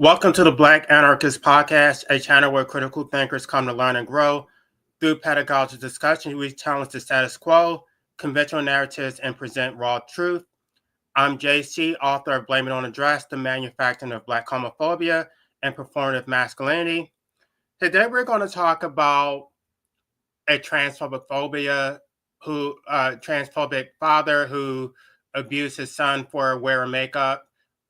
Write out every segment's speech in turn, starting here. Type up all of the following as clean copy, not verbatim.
Welcome to the Black Anarchist Podcast, a channel where critical thinkers come to learn and grow. Through pedagogical discussion, we challenge the status quo, conventional narratives, and present raw truth. I'm JC, author of Blame It on the Dress, The Manufacturing of Black Homophobia and Performative Masculinity. Today, we're going to talk about a transphobic father who abused his son for wearing makeup.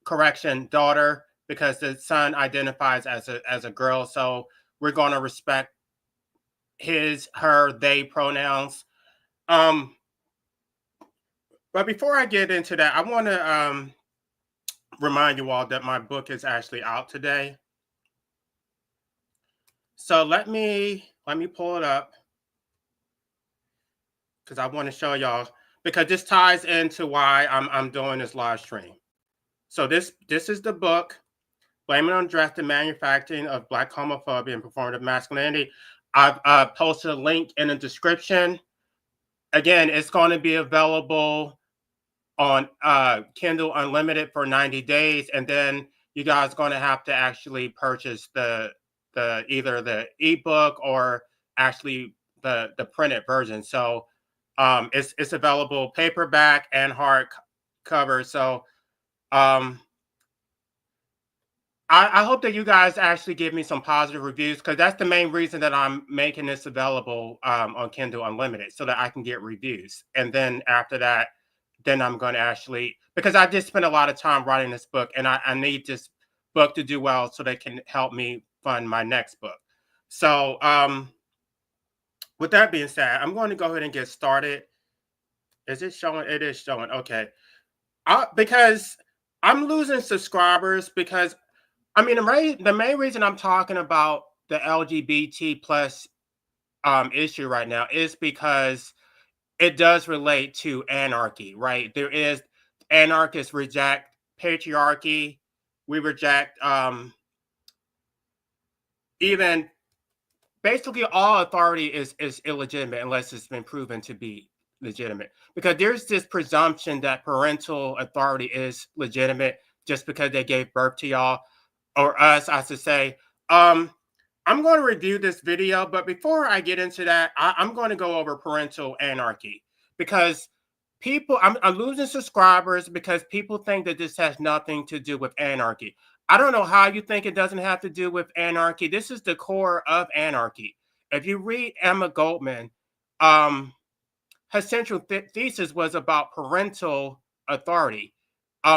Daughter, because the son identifies as a girl. So we're going to respect his, her, they pronouns. But before I get into that, I want to remind you all that my book is actually out today. So let me pull it up because I want to show y'all, because this ties into why I'm doing this live stream. So this is the book, Blame It on Dress, The Manufacturing of Black Homophobia and Performative Masculinity. I've posted a link in the description. Again, it's going to be available on Kindle Unlimited for 90 days, and then you guys are going to have to actually purchase the either the ebook or actually the printed version. So it's available paperback and hardcover. So I hope that you guys actually give me some positive reviews, because that's the main reason that I'm making this available on Kindle Unlimited, so that I can get reviews. And then after that, then I'm going to actually, because I just spent a lot of time writing this book, and I need this book to do well so they can help me fund my next book. So with that being said, I'm going to go ahead and get started. Is it showing? It is showing. Okay. Because I'm losing subscribers, because I mean, the main reason I'm talking about the LGBT plus issue right now is because it does relate to anarchy, right? There is, anarchists reject patriarchy. We reject even basically all authority is illegitimate unless it's been proven to be legitimate. Because there's this presumption that parental authority is legitimate just because they gave birth to y'all. Or us, I should say. I'm going to review this video, but before I get into that, I'm going to go over parental anarchy, because I'm losing subscribers because people think that this has nothing to do with anarchy. I don't know how you think it doesn't have to do with anarchy. This is the core of anarchy. If you read Emma Goldman, her central thesis was about parental authority.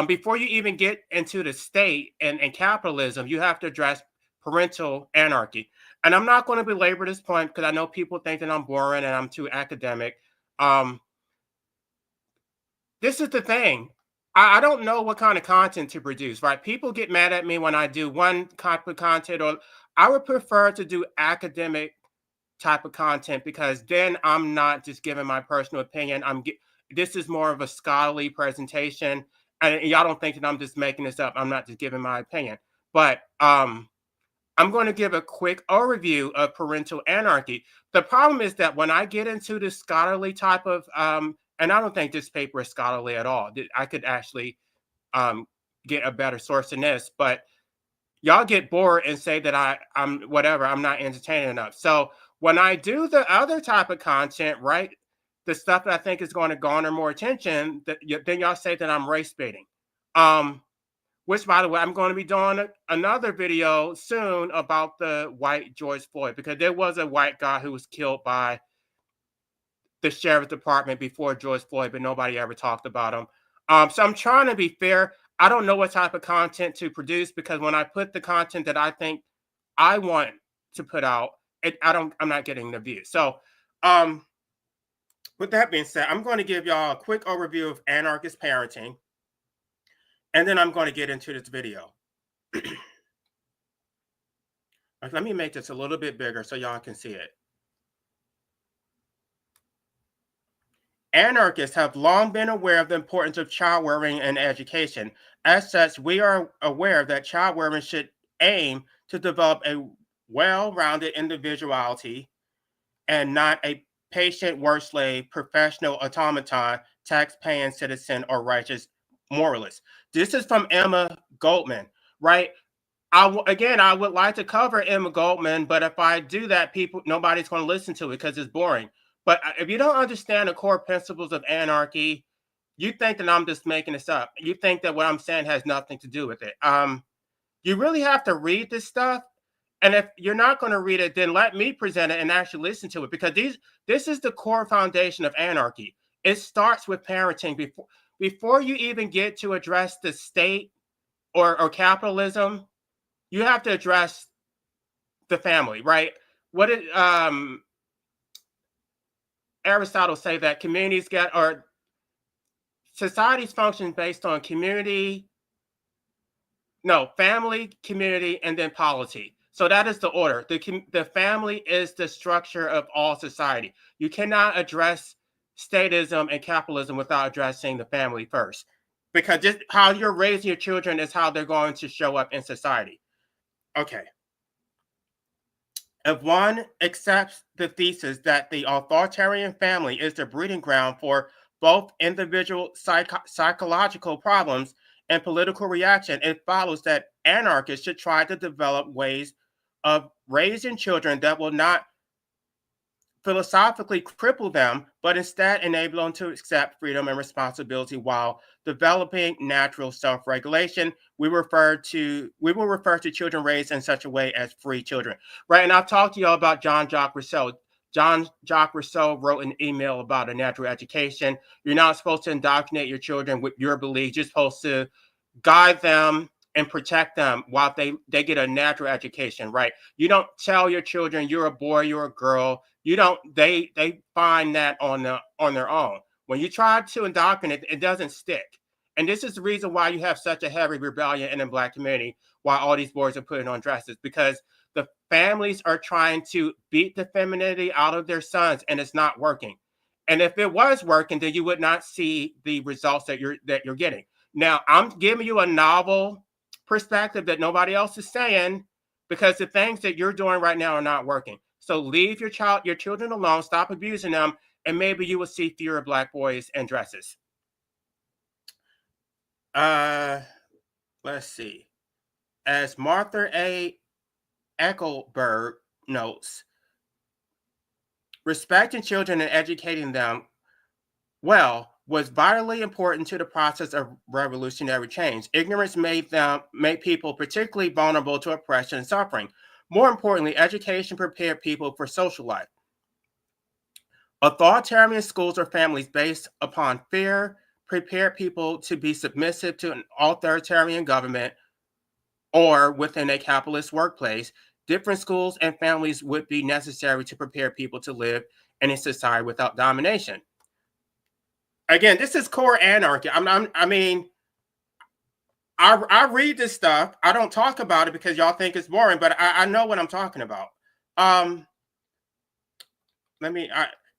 Before you even get into the state and capitalism, you have to address parental anarchy. And I'm not going to belabor this point because I know people think that I'm boring and I'm too academic. This is the thing. I don't know what kind of content to produce, right? People get mad at me when I do one type of content, or I would prefer to do academic type of content, because then I'm not just giving my personal opinion. This is more of a scholarly presentation. And y'all don't think that I'm just making this up. I'm not just giving my opinion. But I'm going to give a quick overview of parental anarchy. The problem is that when I get into this scholarly type of, and I don't think this paper is scholarly at all. I could actually get a better source than this, but y'all get bored and say that I'm whatever, I'm not entertaining enough. So when I do the other type of content, right, the stuff that I think is going to garner more attention, then y'all say that I'm race baiting. Which, by the way, I'm going to be doing another video soon about the white George Floyd, because there was a white guy who was killed by the sheriff's department before George Floyd, but nobody ever talked about him. So I'm trying to be fair. I don't know what type of content to produce, because when I put the content that I think I want to put out, I'm not getting the views. So with that being said, I'm going to give y'all a quick overview of anarchist parenting, and then I'm going to get into this video. Let me make this a little bit bigger so y'all can see it. Anarchists have long been aware of the importance of child rearing in education. As such, we are aware that child rearing should aim to develop a well-rounded individuality and not a patient work slave, professional automaton, tax-paying citizen, or righteous moralist. This is from Emma Goldman, right? Again, I would like to cover Emma Goldman, but if I do that, nobody's going to listen to it because it's boring. But if you don't understand the core principles of anarchy, you think that I'm just making this up. You think that what I'm saying has nothing to do with it. You really have to read this stuff. And if you're not going to read it, then let me present it and actually listen to it, because this is the core foundation of anarchy. It starts with parenting. Before you even get to address the state or capitalism, you have to address the family, right? What did Aristotle say, that communities get, or societies function based on community, no, family, community, and then polity. So that is the order. The family is the structure of all society. You cannot address statism and capitalism without addressing the family first, because just how you're raising your children is how they're going to show up in society. Okay. If one accepts the thesis that the authoritarian family is the breeding ground for both individual psychological problems and political reaction, it follows that anarchists should try to develop ways of raising children that will not philosophically cripple them, but instead enable them to accept freedom and responsibility while developing natural self-regulation. We will refer to children raised in such a way as free children. Right. And I've talked to y'all about Jean-Jacques Rousseau. Jean-Jacques Rousseau wrote an email about a natural education. You're not supposed to indoctrinate your children with your beliefs. You're supposed to guide them and protect them while they get a natural education, right? You don't tell your children you're a boy, you're a girl. You don't, they find that on their own. When you try to indoctrinate, it doesn't stick. And this is the reason why you have such a heavy rebellion in the Black community, why all these boys are putting on dresses, because the families are trying to beat the femininity out of their sons, and it's not working. And if it was working, then you would not see the results that you're getting. Now, I'm giving you a novel perspective that nobody else is saying, because the things that you're doing right now are not working. So leave your children alone, stop abusing them, and maybe you will see fewer Black boys in dresses. Let's see. As Martha A. Eckelberg notes, respecting children and educating them well was vitally important to the process of revolutionary change. Ignorance made people particularly vulnerable to oppression and suffering. More importantly, education prepared people for social life. Authoritarian schools or families based upon fear prepare people to be submissive to an authoritarian government or within a capitalist workplace. Different schools and families would be necessary to prepare people to live in a society without domination. Again, this is core anarchy. I read this stuff. I don't talk about it because y'all think it's boring, but I know what I'm talking about.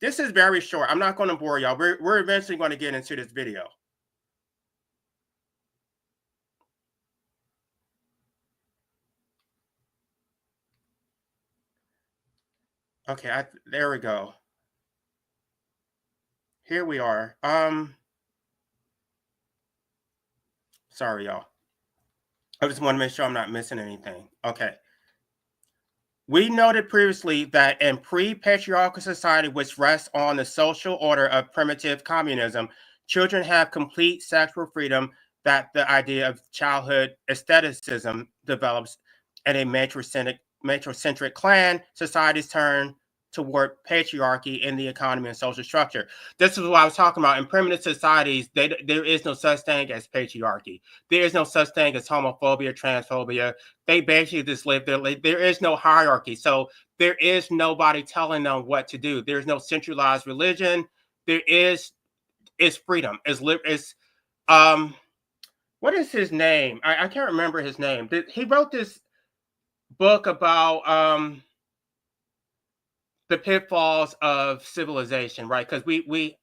This is very short. I'm not going to bore y'all. We're eventually going to get into this video. Okay, there we go. Here we are. Sorry, y'all. I just want to make sure I'm not missing anything. Okay. We noted previously that in pre-patriarchal society, which rests on the social order of primitive communism, children have complete sexual freedom, that the idea of childhood aestheticism develops, and a matricentric clan societies turn toward patriarchy in the economy and social structure. This is what I was talking about. In primitive societies, there is no such thing as patriarchy. There is no such thing as homophobia, transphobia. They basically just live there. There is no hierarchy. So there is nobody telling them what to do. There's no centralized religion. It's freedom. What is his name? I can't remember his name. He wrote this book about the pitfalls of civilization, right? Because we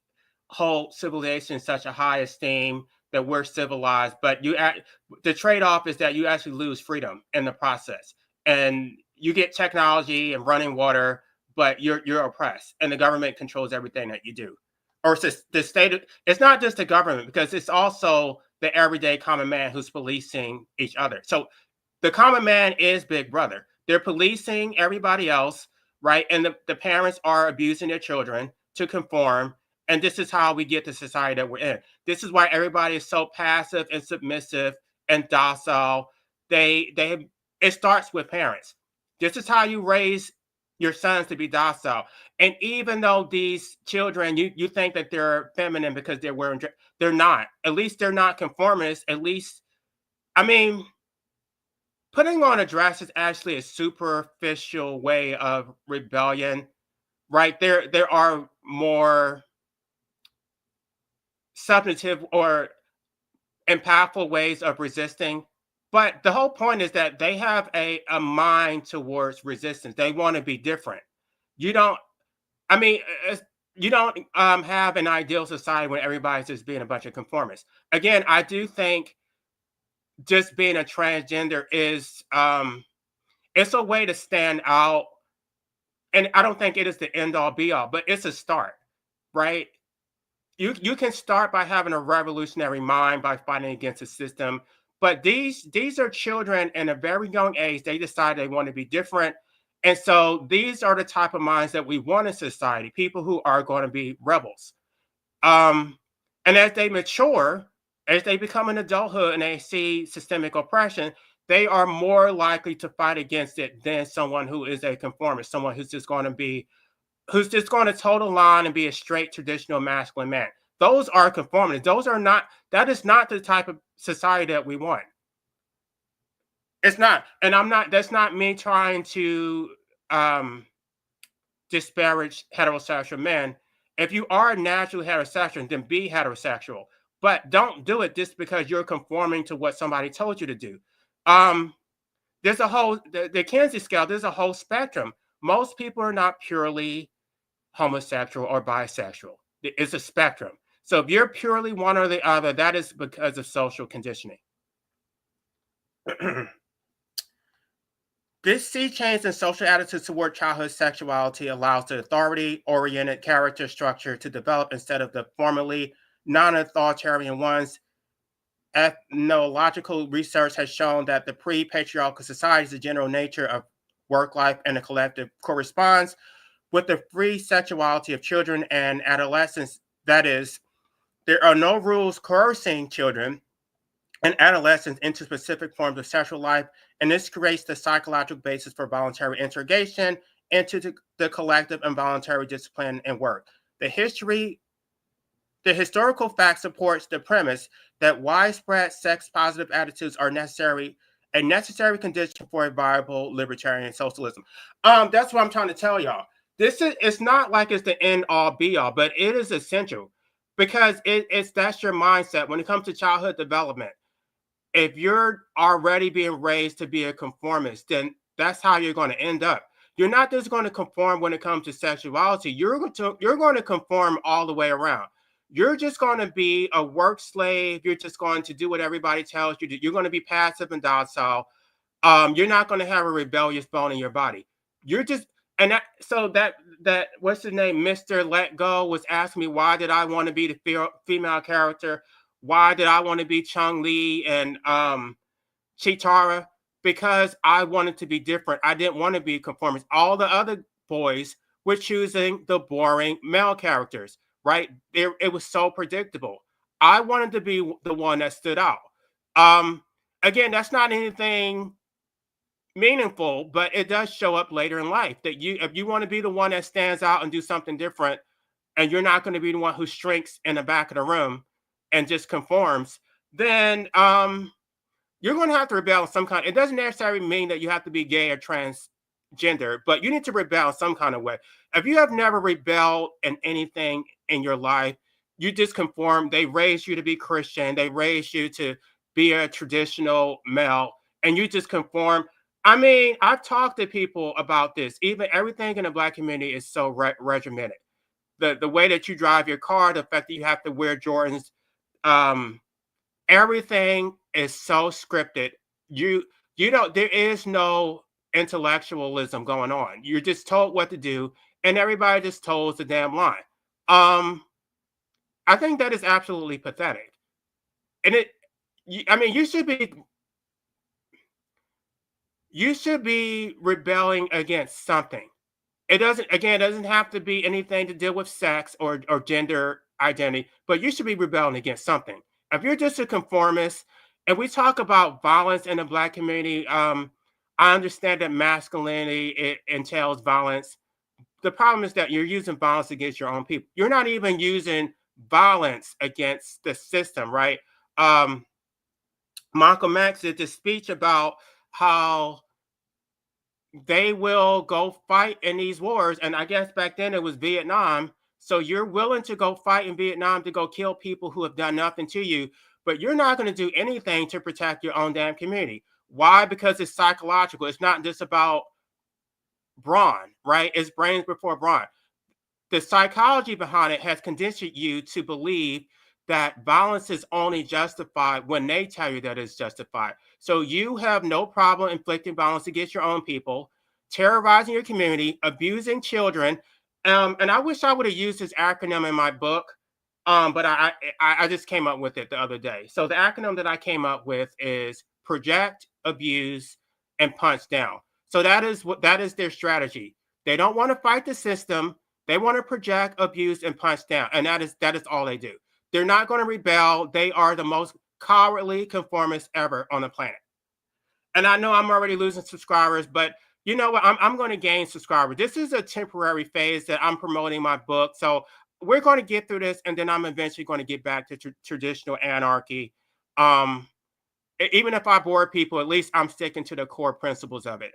hold civilization in such a high esteem that we're civilized, but the trade-off is that you actually lose freedom in the process, and you get technology and running water, but you're oppressed, and the government controls everything that you do. Or it's the state. It's not just the government, because it's also the everyday common man who's policing each other. So The common man is Big Brother. They're policing everybody else, right? And the parents are abusing their children to conform. And this is how we get the society that we're in. This is why everybody is so passive and submissive and docile. They it starts with parents. This is how you raise your sons to be docile. And even though these children, you think that they're feminine because they're wearing, they're not. At least they're not conformists. At least, I mean, putting on a dress is actually a superficial way of rebellion, right? There are more substantive or impactful ways of resisting. But the whole point is that they have a mind towards resistance. They want to be different. You don't, I mean, you don't have an ideal society when everybody's just being a bunch of conformists. Again, I do think just being a transgender is it's a way to stand out, and I don't think it is the end all be all, but it's a start, right? You can start by having a revolutionary mind by fighting against the system, but these are children in a very young age. They decide they want to be different, and so these are the type of minds that we want in society. People who are going to be rebels. Um, and as they mature, as they become an adulthood and they see systemic oppression, they are more likely to fight against it than someone who is a conformist, someone who's just going to toe the line and be a straight traditional masculine man. Those are conformists. Those are not. That is not the type of society that we want. It's not, and I'm not. That's not me trying to um, disparage heterosexual men. If you are naturally heterosexual, then be heterosexual. But don't do it just because you're conforming to what somebody told you to do. Um, there's a whole the Kinsey scale. There's a whole spectrum. Most people are not purely homosexual or bisexual. It's a spectrum. So if you're purely one or the other, that is because of social conditioning. This sea change in social attitudes toward childhood sexuality allows the authority oriented character structure to develop instead of the formerly non authoritarian ones. Ethnological research has shown that the pre patriarchal societies, the general nature of work life and the collective corresponds with the free sexuality of children and adolescents. That is, there are no rules coercing children and adolescents into specific forms of sexual life, and this creates the psychological basis for voluntary integration into the collective and voluntary discipline and work. The history, the historical fact supports the premise that widespread sex-positive attitudes are a necessary condition for a viable libertarian socialism. That's what I'm trying to tell y'all. This is it's not like it's the end all be all, but it is essential because it's that's your mindset when it comes to childhood development. If you're already being raised to be a conformist, then that's how you're going to end up. You're not just going to conform when it comes to sexuality. You're going to conform all the way around. You're just going to be a work slave. You're just going to do what everybody tells you to. You're going to be passive and docile. You're not going to have a rebellious bone in your body. You're just and that so that what's his name, Mr. Let Go was asking me why did I want to be the female character? Why did I want to be Chung Lee and Chitara? Because I wanted to be different. I didn't want to be conformist. All the other boys were choosing the boring male characters, right? It was so predictable. I wanted to be the one that stood out. Um, Again, that's not anything meaningful, but it does show up later in life that if you want to be the one that stands out and do something different, and you're not going to be the one who shrinks in the back of the room and just conforms, then you're going to have to rebel in some kind. It doesn't necessarily mean that you have to be gay or transgender, but you need to rebel in some kind of way. If you have never rebelled in anything in your life, you just conform. They raised you to be Christian. They raised you to be a traditional male, and you just conform. I mean, I've talked to people about this. Even everything in the Black community is so regimented. The way that you drive your car, the fact that you have to wear Jordans, um, everything is so scripted. You you don't there is no intellectualism going on. You're just told what to do, and everybody just toes the damn line. Um, I think that is absolutely pathetic. And I mean, you should be You should be rebelling against something. It doesn't have to be anything to deal with sex or gender identity, but you should be rebelling against something. If you're just a conformist, and we talk about violence in the Black community, I understand that masculinity it entails violence. The problem is that you're using violence against your own people. You're not even using violence against the system, right? Um, Malcolm X did this speech about how they will go fight in these wars. And I guess back then it was Vietnam. So you're willing to go fight in Vietnam to go kill people who have done nothing to you, but you're not going to do anything to protect your own damn community. Why? Because it's psychological. It's not just about brawn, right? It's brains before brawn. The psychology behind it has conditioned you to believe that violence is only justified when they tell you that it's justified. So you have no problem inflicting violence against your own people, terrorizing your community, abusing children. And I wish I would have used this acronym in my book, but I just came up with it the other day. So the acronym that I came up with is project, abuse, and punch down. So that is their strategy. They don't want to fight the system. They want to project, abuse, and punch down, and that is all they do. They're not going to rebel. They are the most cowardly conformists ever on the planet. And I know I'm already losing subscribers, but you know what? I'm going to gain subscribers. This is a temporary phase that I'm promoting my book, so we're going to get through this, and then I'm eventually going to get back to traditional anarchy. Um, Even if I bore people, at least I'm sticking to the core principles of it.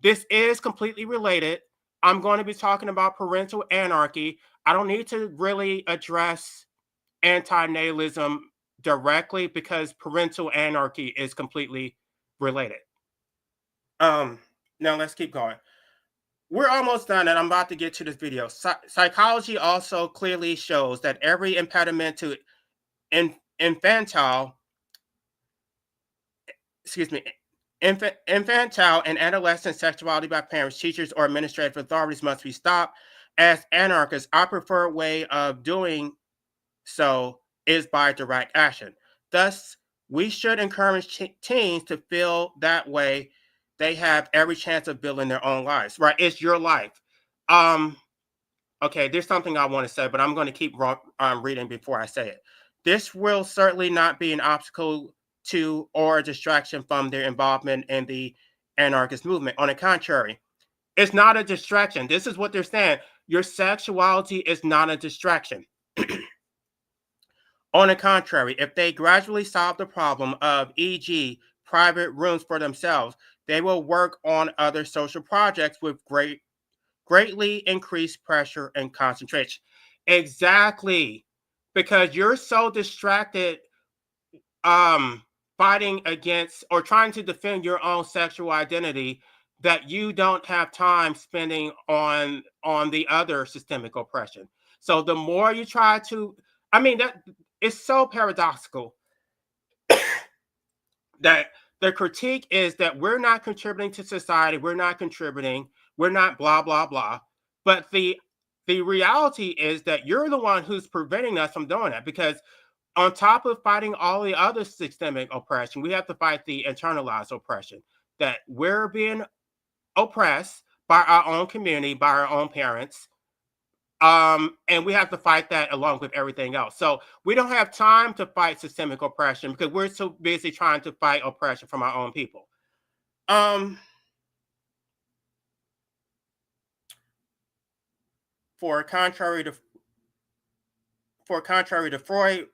This is completely related. I'm going to be talking about parental anarchy. I don't need to really address anti-natalism directly because parental anarchy is completely related. Um, Now let's keep going. We're almost done, and I'm about to get to this video. Psychology also clearly shows that every impediment to infantile excuse me, infantile and adolescent sexuality by parents, teachers, or administrative authorities must be stopped. As anarchists, our preferred way of doing so is by direct action. Thus, we should encourage teens to feel that way. They have every chance of building their own lives, right? It's your life. Um, Okay, there's something I want to say, but I'm going to keep reading before I say it. This will certainly not be an obstacle to or a distraction from their involvement in the anarchist movement. On the contrary, it's not a distraction. This is what they're saying. Your sexuality is not a distraction. On the contrary, if they gradually solve the problem of, e.g., private rooms for themselves, they will work on other social projects with greatly increased pressure and concentration. Exactly. Because you're so distracted um fighting against or trying to defend your own sexual identity that you don't have time spending on the other systemic oppression. So the more you try to I mean that it's so paradoxical that the critique is that we're not contributing to society, we're not contributing, we're not blah blah blah. But the reality is that you're the one who's preventing us from doing that because on top of fighting all the other systemic oppression, we have to fight the internalized oppression that we're being oppressed by our own community, by our own parents, and we have to fight that along with everything else. So we don't have time to fight systemic oppression because we're so busy trying to fight oppression from our own people. Um, for contrary to Freud,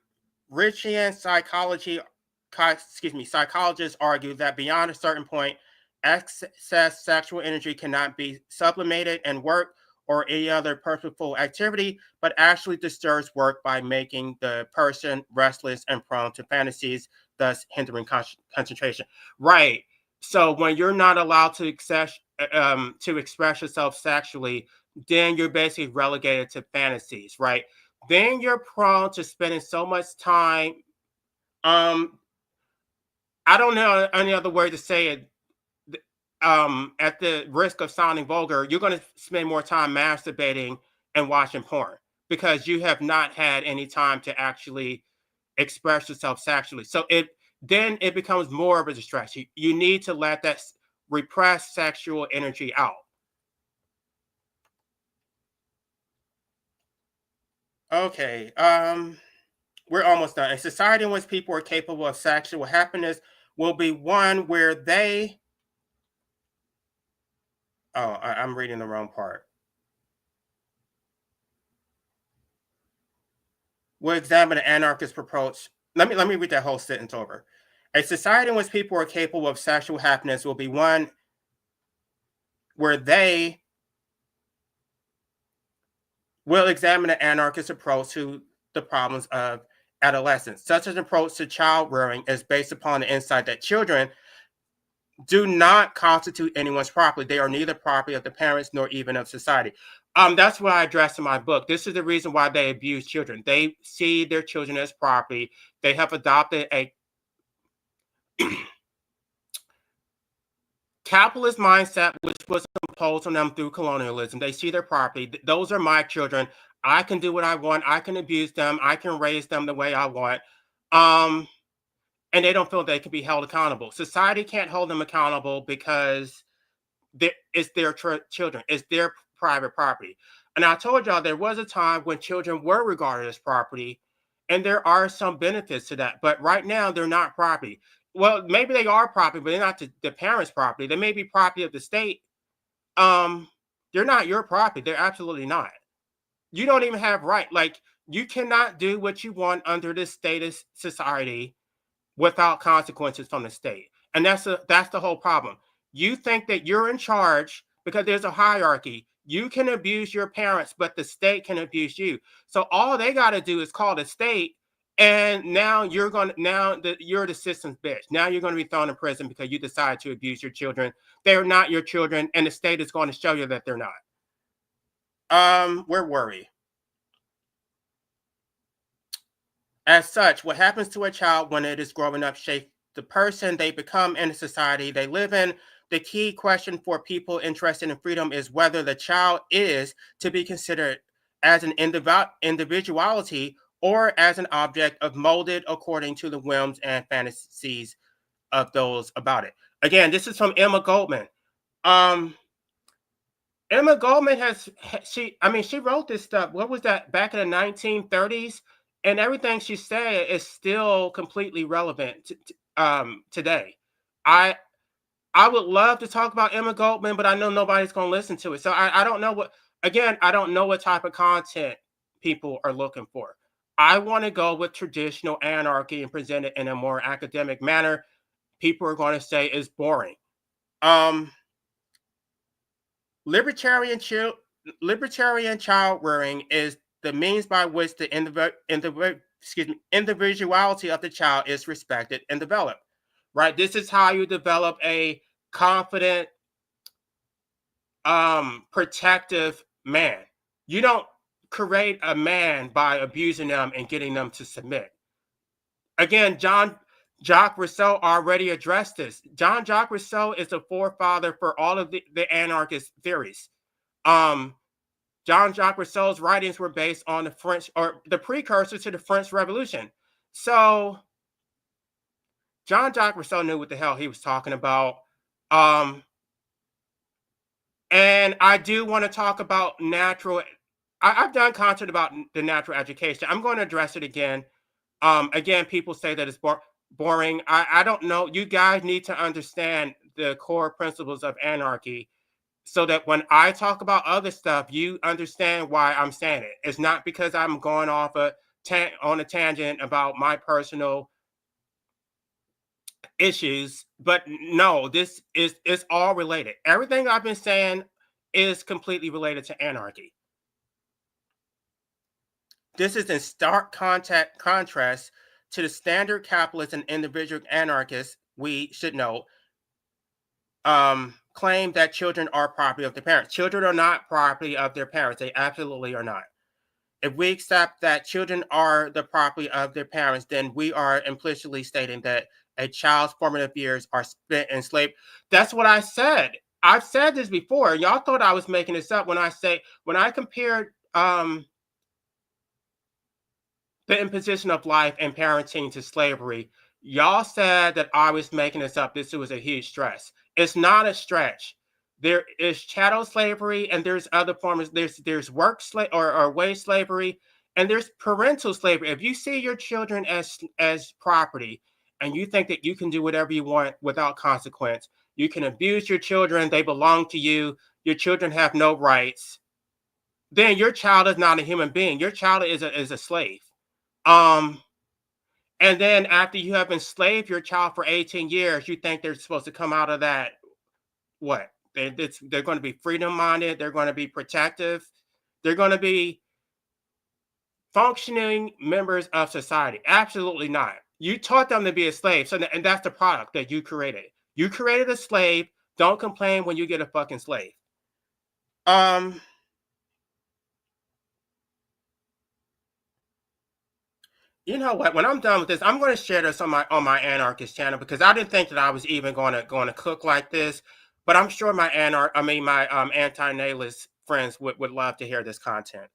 Richian psychologists argue that beyond a certain point, excess sexual energy cannot be sublimated in work or any other purposeful activity, but actually disturbs work by making the person restless and prone to fantasies, thus hindering concentration. Right. So when you're not allowed to express yourself sexually, then you're basically relegated to fantasies, right? Then you're prone to spending so much time. Um, I don't know any other way to say it. At the risk of sounding vulgar, you're going to spend more time masturbating and watching porn because you have not had any time to actually express yourself sexually. So it becomes more of a distraction. You need to let that. repress sexual energy out. Okay, we're almost done. A society in which people are capable of sexual happiness will be one where they. Oh, I'm reading the wrong part. We'll examine the anarchist approach. Let me read that whole sentence over. A society in which people are capable of sexual happiness will be one where they will examine the anarchist approach to the problems of adolescence. Such an approach to child rearing is based upon the insight that children do not constitute anyone's property. They are neither property of the parents nor even of society. That's what I address in my book. This is the reason why they abuse children. They see their children as property. They have adopted a capitalist mindset, which was imposed on them through colonialism. They see their property. Those are my children. I can do what I want. I can abuse them. I can raise them the way I want. Um, and they don't feel they can be held accountable. Society can't hold them accountable because it's their children. It's their private property. And I told y'all there was a time when children were regarded as property, and there are some benefits to that. But right now, they're not property. Well, maybe they are property, but they're not the parents' property. They may be property of the state. Um, they're not your property. They're absolutely not. You don't even have right. Like you cannot do what you want under this status society without consequences from the state. And that's the whole problem. You think that you're in charge because there's a hierarchy. You can abuse your parents, but the state can abuse you. So all they got to do is call the state, and now you're the system's bitch. Now you're going to be thrown in prison because you decided to abuse your children. They're not your children, and the state is going to show you that they're not. We're worried. As such, what happens to a child when it is growing up shapes the person they become in the society they live in. The key question for people interested in freedom is whether the child is to be considered as an individuality or as an object of molded according to the whims and fantasies of those about it. Again, this is from Emma Goldman. Um, Emma Goldman she wrote this stuff. What was that back in the 1930s? And everything she said is still completely relevant today. I I would love to talk about Emma Goldman, but I know nobody's going to listen to it. So I don't know I don't know what type of content people are looking for. I want to go with traditional anarchy and present it in a more academic manner. People are going to say it's boring. Um, Libertarian libertarian child rearing is the means by which the individuality of the child is respected and developed. Right? This is how you develop a confident, protective man. You don't create a man by abusing them and getting them to submit. Again, John Jacques Rousseau already addressed this. John Jacques Rousseau is the forefather for all of the anarchist theories. Um, John Jacques Rousseau's writings were based on the French or the precursor to the French Revolution. So John Jacques Rousseau knew what the hell he was talking about. Um, and I do want to talk about natural. Have done content about the natural education. I'm going to address it again. Again, people say that it's boring. I don't know. You guys need to understand the core principles of anarchy so that when I talk about other stuff, you understand why I'm saying it. It's not because I'm going off on a tangent about my personal issues, but no, this is it's all related. Everything I've been saying is completely related to anarchy. This is in stark contrast to the standard capitalist and individual anarchists we should know claim that children are property of their parents. Children are not property of their parents. They absolutely are not. If we accept that children are the property of their parents, then we are implicitly stating that a child's formative years are spent in slavery. That's what I said. I've said this before. Y'all thought I was making this up when I compared the imposition of life and parenting to slavery. Y'all said that I was making this up. This was a huge stress. It's not a stretch. There is chattel slavery, and there's other forms. There's work slave or wage slavery, and there's parental slavery. If you see your children as property, and you think that you can do whatever you want without consequence, you can abuse your children. They belong to you. Your children have no rights. Then your child is not a human being. Your child is a slave. Um, and then after you have enslaved your child for 18 years, you think they're supposed to come out of that what? They're going to be freedom minded. They're going to be protective. They're going to be functioning members of society. Absolutely not. You taught them to be a slave. So, and that's the product that you created. You created a slave. Don't complain when you get a fucking slave. Um, you know what? When I'm done with this, I'm going to share this on my anarchist channel because I didn't think that I was even going to cook like this. But I'm sure my anti-natalist friends would love to hear this content.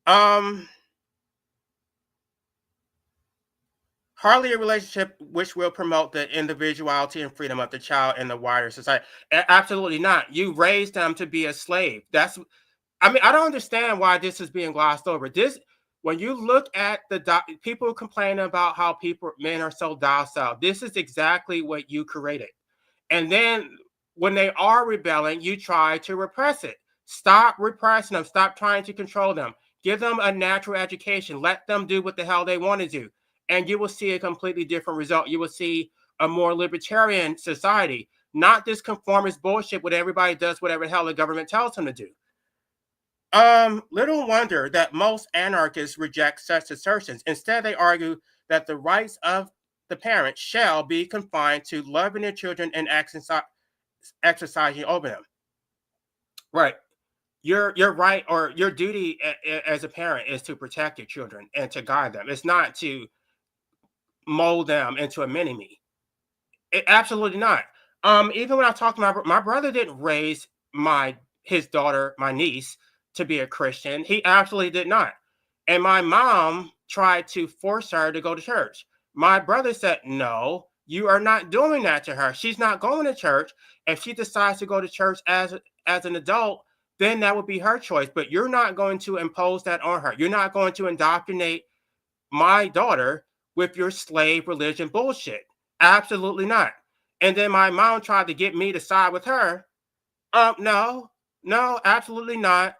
Um, Hardly a relationship which will promote the individuality and freedom of the child in the wider society. Absolutely not. You raised them to be a slave. I mean, I don't understand why this is being glossed over. This, when you look at people complain about how men are so docile. This is exactly what you created. And then when they are rebelling, you try to repress it. Stop repressing them. Stop trying to control them. Give them a natural education. Let them do what the hell they want to do. And you will see a completely different result. You will see a more libertarian society, not this conformist bullshit where everybody does whatever the hell the government tells them to do. Little wonder that most anarchists reject such assertions. Instead, they argue that the rights of the parent shall be confined to loving their children and exercising over them. Right. Your right or your duty as a parent is to protect your children and to guide them. It's not to mold them into a mini me. Absolutely not. Even when I talked to my brother didn't raise his daughter, my niece, to be a Christian. He absolutely did not. And my mom tried to force her to go to church. My brother said, "No, you are not doing that to her. She's not going to church. If she decides to go to church as an adult, then that would be her choice. But you're not going to impose that on her. You're not going to indoctrinate my daughter with your slave religion bullshit. Absolutely not." And then my mom tried to get me to side with her. No, no, absolutely not.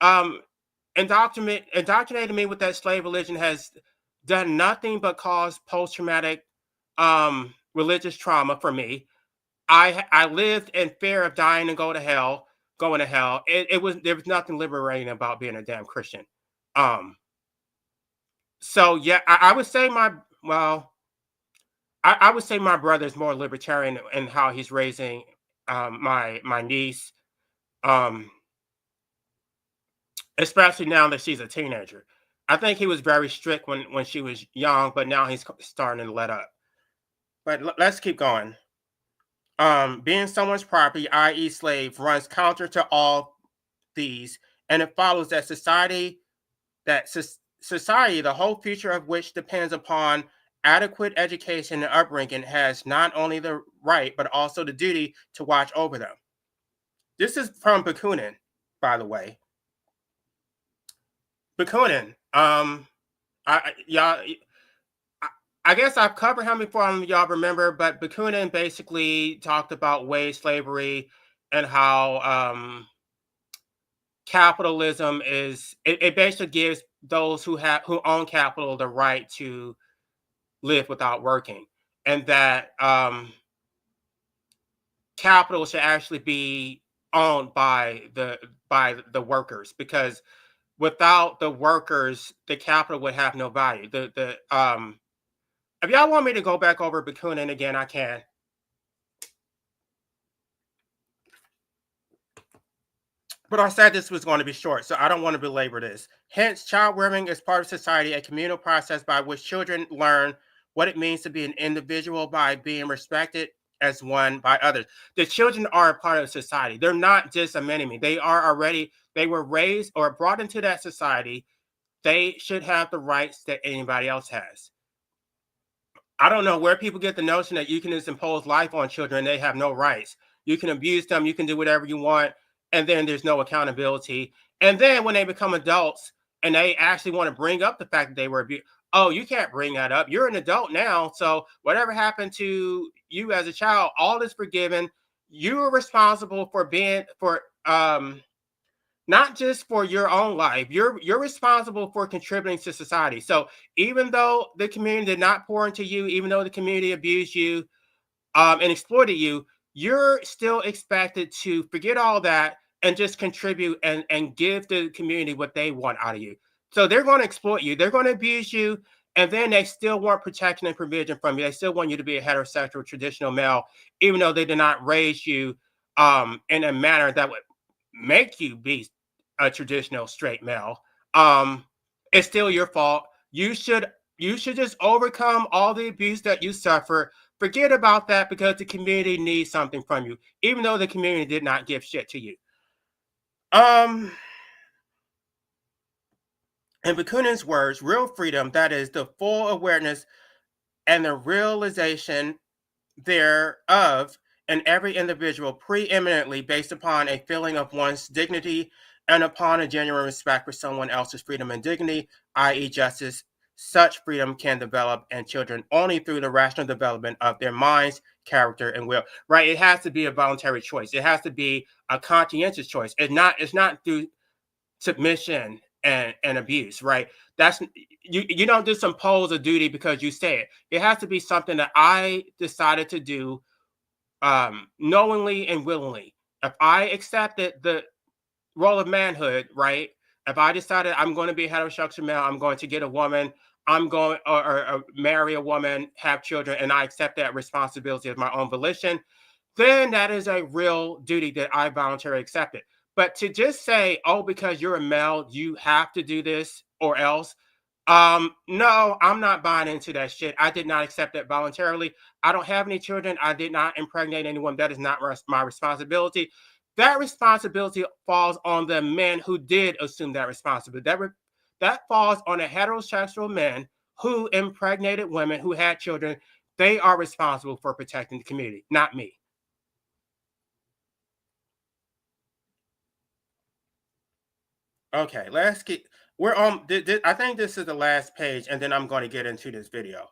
Um, indoctrinating me with that slave religion has done nothing but cause post-traumatic religious trauma for me. I lived in fear of dying and going to hell. There was nothing liberating about being a damn Christian. Um, so yeah, I would say I would say my brother is more libertarian in how he's raising my niece, um, especially now that she's a teenager. I think he was very strict when she was young, but now he's starting to let up. But let's keep going. Being someone's property, i.e., slave, runs counter to all these, and it follows that society, the whole future of which depends upon adequate education and upbringing, has not only the right but also the duty to watch over them. This is from Bakunin, by the way. Bakunin. Y'all. I guess I've covered him before. Y'all remember, but Bakunin basically talked about wage slavery and how capitalism it basically gives those who own capital the right to live without working, and that capital should actually be owned by the workers, because without the workers, the capital would have no value. The If y'all want me to go back over Bakunin again, I can. But I said this was going to be short, so I don't want to belabor this. Hence, child rearing is part of society, a communal process by which children learn what it means to be an individual by being respected as one by others. The children are a part of society. They're not just a mini-me. They were raised or brought into that society. They should have the rights that anybody else has. I don't know where people get the notion that you can just impose life on children and they have no rights. you can abuse them, you can do whatever you want, and then there's no accountability. And then when they become adults and they actually want to bring up the fact that they were abused, oh, you can't bring that up. You're an adult now, so whatever happened to you as a child, all is forgiven. You are responsible for being for not just for your own life. You're responsible for contributing to society. So even though the community did not pour into you, even though the community abused you, and exploited you, you're still expected to forget all that and just contribute and give the community what they want out of you. So they're going to exploit you, they're going to abuse you, and then they still want protection and provision from you. They still want you to be a heterosexual traditional male, even though they did not raise you in a manner that would make you be a traditional straight male. Um, it's still your fault. You should just overcome all the abuse that you suffer. Forget about that because the community needs something from you, even though the community did not give shit to you. Um, in Bakunin's words, real freedom, that is the full awareness and the realization thereof in every individual, preeminently based upon a feeling of one's dignity and upon a genuine respect for someone else's freedom and dignity, i.e., justice. Such freedom can develop in children only through the rational development of their minds, character, and will. Right? It has to be a voluntary choice. It has to be a conscientious choice. It's not through submission and abuse, right? That's you don't do some pose of duty because you say it. It has to be something that I decided to do knowingly and willingly. If I accepted the role of manhood, right? If I decided I'm going to be a heterosexual male, I'm going to get a woman, I'm going or marry a woman, have children, and I accept that responsibility of my own volition, then that is a real duty that I voluntarily accepted. But to just say, oh, because you're a male, you have to do this or else. No, I'm not buying into that shit. I did not accept that voluntarily. I don't have any children. I did not impregnate anyone. That is not my responsibility. That responsibility falls on the men who did assume that responsibility. That falls on the heterosexual men who impregnated women who had children. They are responsible for protecting the community, not me. Okay, let's get. We're on. I think this is the last page, and then I'm going to get into this video.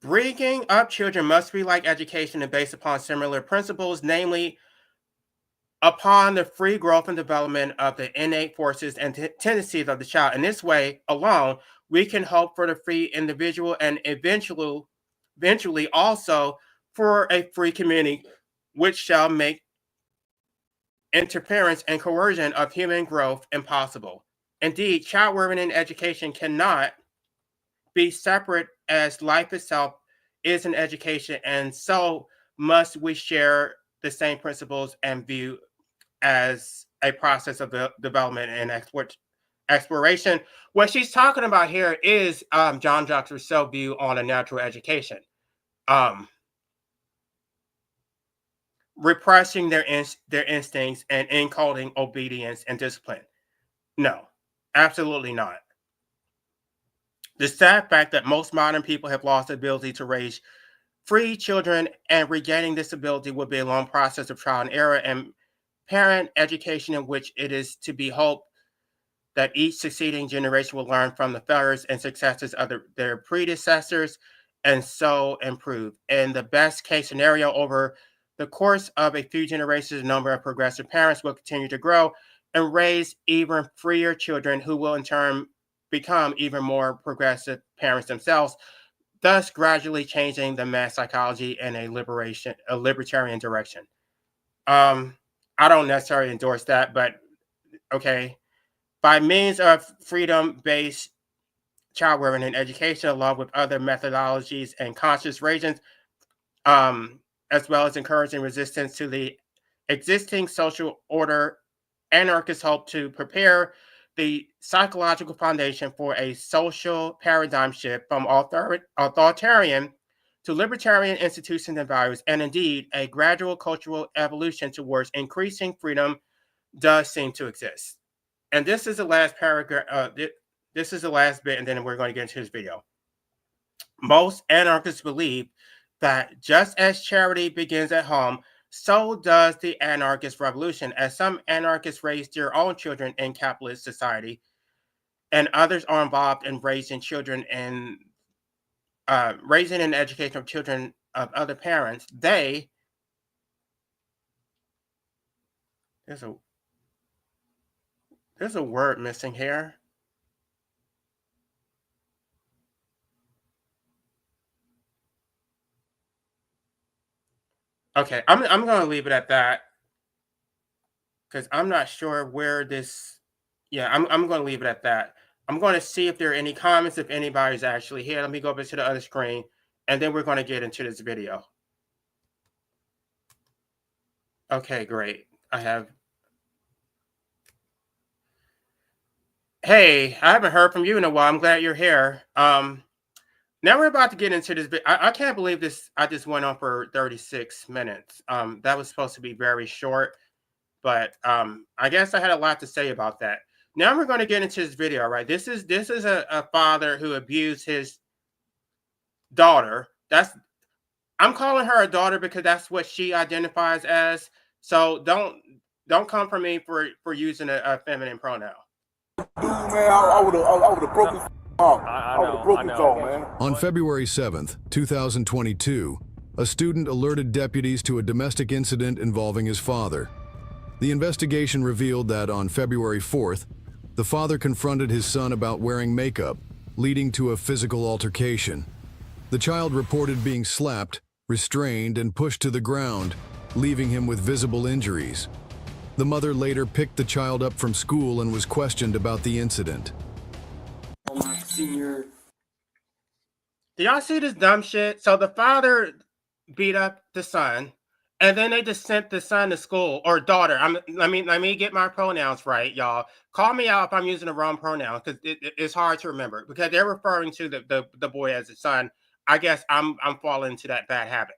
Bringing up children must be like education and based upon similar principles, namely upon the free growth and development of the innate forces and tendencies of the child. In this way alone, we can hope for the free individual and eventually also for a free community, which shall make interference and coercion of human growth impossible. Indeed, child rearing and education cannot be separate as life itself is an education, and so must we share the same principles and view as a process of development and exploration. What she's talking about here is John Jacques Rousseau's view on a natural education, um, repressing their instincts and encoding obedience and discipline. No, absolutely not. The sad fact that most modern people have lost the ability to raise free children and regaining this ability will be a long process of trial and error and parent education in which it is to be hoped that each succeeding generation will learn from the failures and successes of their predecessors and so improve. In the best case scenario, over the course of a few generations, the number of progressive parents will continue to grow and raise even freer children who will in turn become even more progressive parents themselves, thus gradually changing the mass psychology in a libertarian direction. Um, I don't necessarily endorse that, but okay. By means of freedom-based child rearing and education, along with other methodologies and conscious raisins, as well as encouraging resistance to the existing social order, anarchists hope to prepare the psychological foundation for a social paradigm shift from authoritarian to libertarian institutions and values, and indeed a gradual cultural evolution towards increasing freedom does seem to exist. And this is the last paragraph. This is the last bit, and then we're going to get into this video. Most anarchists believe that just as charity begins at home, so does the anarchist revolution. As some anarchists raise their own children in capitalist society, and others are involved in raising and education of children of other parents. There's a there's a word missing here. Okay, I'm gonna leave it at that because I'm not sure where this. Yeah, I'm gonna leave it at that. I'm gonna see if there are any comments, if anybody's actually here. Let me go over to the other screen, and then we're gonna get into this video. Okay, great. I have. Hey, I haven't heard from you in a while. I'm glad you're here. Now we're about to get into this. I can't believe this. I just went on for 36 minutes. That was supposed to be very short, but I guess I had a lot to say about that. Now we're going to get into this video, right? This is a father who abused his daughter. I'm calling her a daughter because that's what she identifies as. So don't come for me for using a feminine pronoun. Man, I would have broken his heart. I would have broken his jaw, man. On February 7th, 2022, a student alerted deputies to a domestic incident involving his father. The investigation revealed that on February 4th, the father confronted his son about wearing makeup, leading to a physical altercation. The child reported being slapped, restrained, and pushed to the ground, leaving him with visible injuries. The mother later picked the child up from school and was questioned about the incident. Oh, my senior. Do y'all see this dumb shit? So the father beat up the son, and then they just sent the son to school or daughter. Let me get my pronouns right, y'all. Call me out if I'm using the wrong pronoun because it's hard to remember because they're referring to the boy as a son. I guess I'm falling into that bad habit.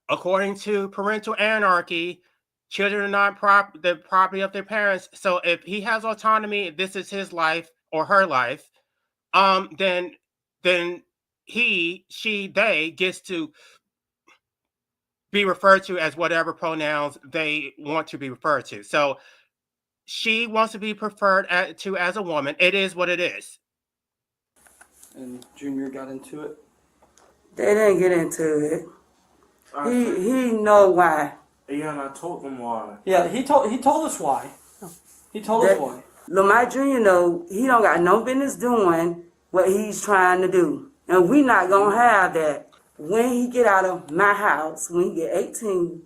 According to parental anarchy, children are not the property of their parents. So if he has autonomy, this is his life or her life. Then he, she, they gets to be referred to as whatever pronouns they want to be referred to. So she wants to be referred to as a woman. It is what it is. And Junior got into it? They didn't get into it. He know why. Yeah, and I told them why. Yeah, he told us why. He told us why. Lamar Jr. know he don't got no business doing what he's trying to do. And we not gonna have that. When he get out of my house, when he get 18,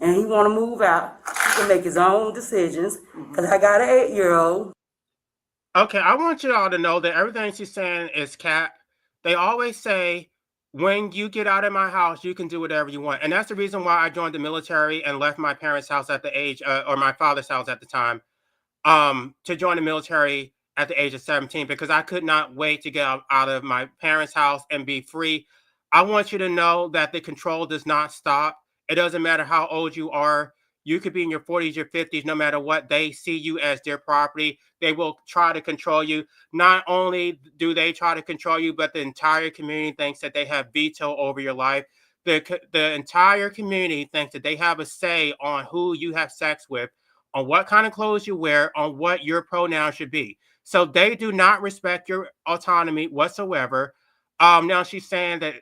and he wanna move out, he can make his own decisions. Cause I got an 8-year-old. Okay, I want you all to know that everything she's saying is cap. They always say, when you get out of my house, you can do whatever you want. And that's the reason why I joined the military and left my parents' house at the age, or my father's house at the time, to join the military at the age of 17, because I could not wait to get out of my parents' house and be free. I want you to know that the control does not stop. It doesn't matter how old you are. You could be in your 40s, your 50s, no matter what. They see you as their property. They will try to control you. Not only do they try to control you, but the entire community thinks that they have veto over your life. The entire community thinks that they have a say on who you have sex with, on what kind of clothes you wear, on what your pronoun should be. So they do not respect your autonomy whatsoever. Now she's saying that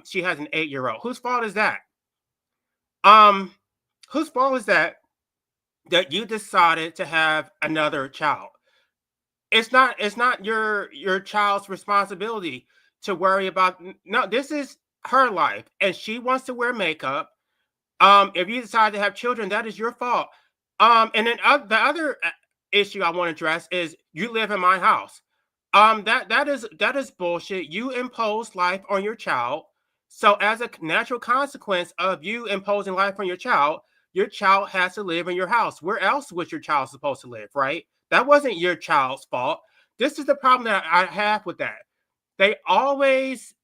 she has an 8-year-old. Whose fault is that? Whose fault is that you decided to have another child? It's not your child's responsibility to worry about. No, this is her life, and she wants to wear makeup. If you decide to have children, that is your fault. And then the other issue I want to address is you live in my house. That is bullshit. You impose life on your child. So as a natural consequence of you imposing life on your child has to live in your house. Where else was your child supposed to live, right? That wasn't your child's fault. This is the problem that I have with that. They always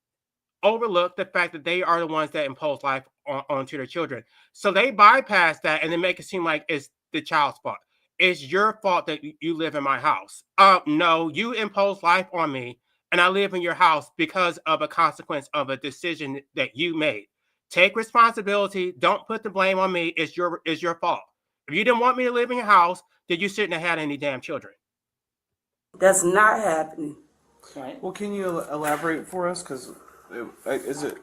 overlook the fact that they are the ones that impose life onto their children. So they bypass that and then make it seem like it's the child's fault. It's your fault that you live in my house. No, you impose life on me and I live in your house because of a consequence of a decision that you made. Take responsibility. Don't put the blame on me. It's your fault. If you didn't want me to live in your house, then you shouldn't have had any damn children. That's not happening. Right. Well, can you elaborate for us? Because is it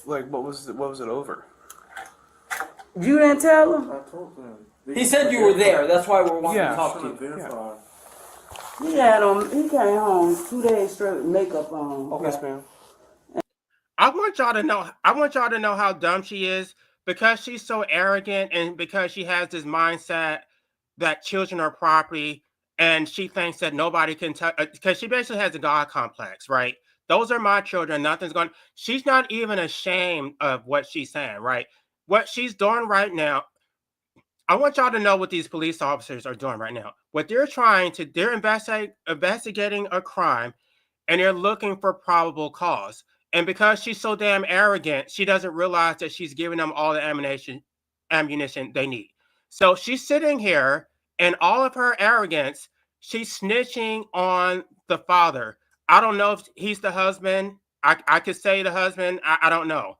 like what was it over? You didn't tell him? I told them. He said you were there. That's why we're wanting to talk to you. Verify. He came home 2 days straight with makeup on. Okay. Yes, ma'am. I want y'all to know how dumb she is, because she's so arrogant and because she has this mindset that children are property, and she thinks that nobody can touch, because she basically has a God complex, right? Those are my children. Nothing's going. She's not even ashamed of what she's saying, right? What she's doing right now. I want y'all to know what these police officers are doing right now. What they're investigating a crime, and they're looking for probable cause. And because she's so damn arrogant, she doesn't realize that she's giving them all the ammunition they need. So she's sitting here, and all of her arrogance, she's snitching on the father. I don't know if he's the husband. I could say the husband. I don't know.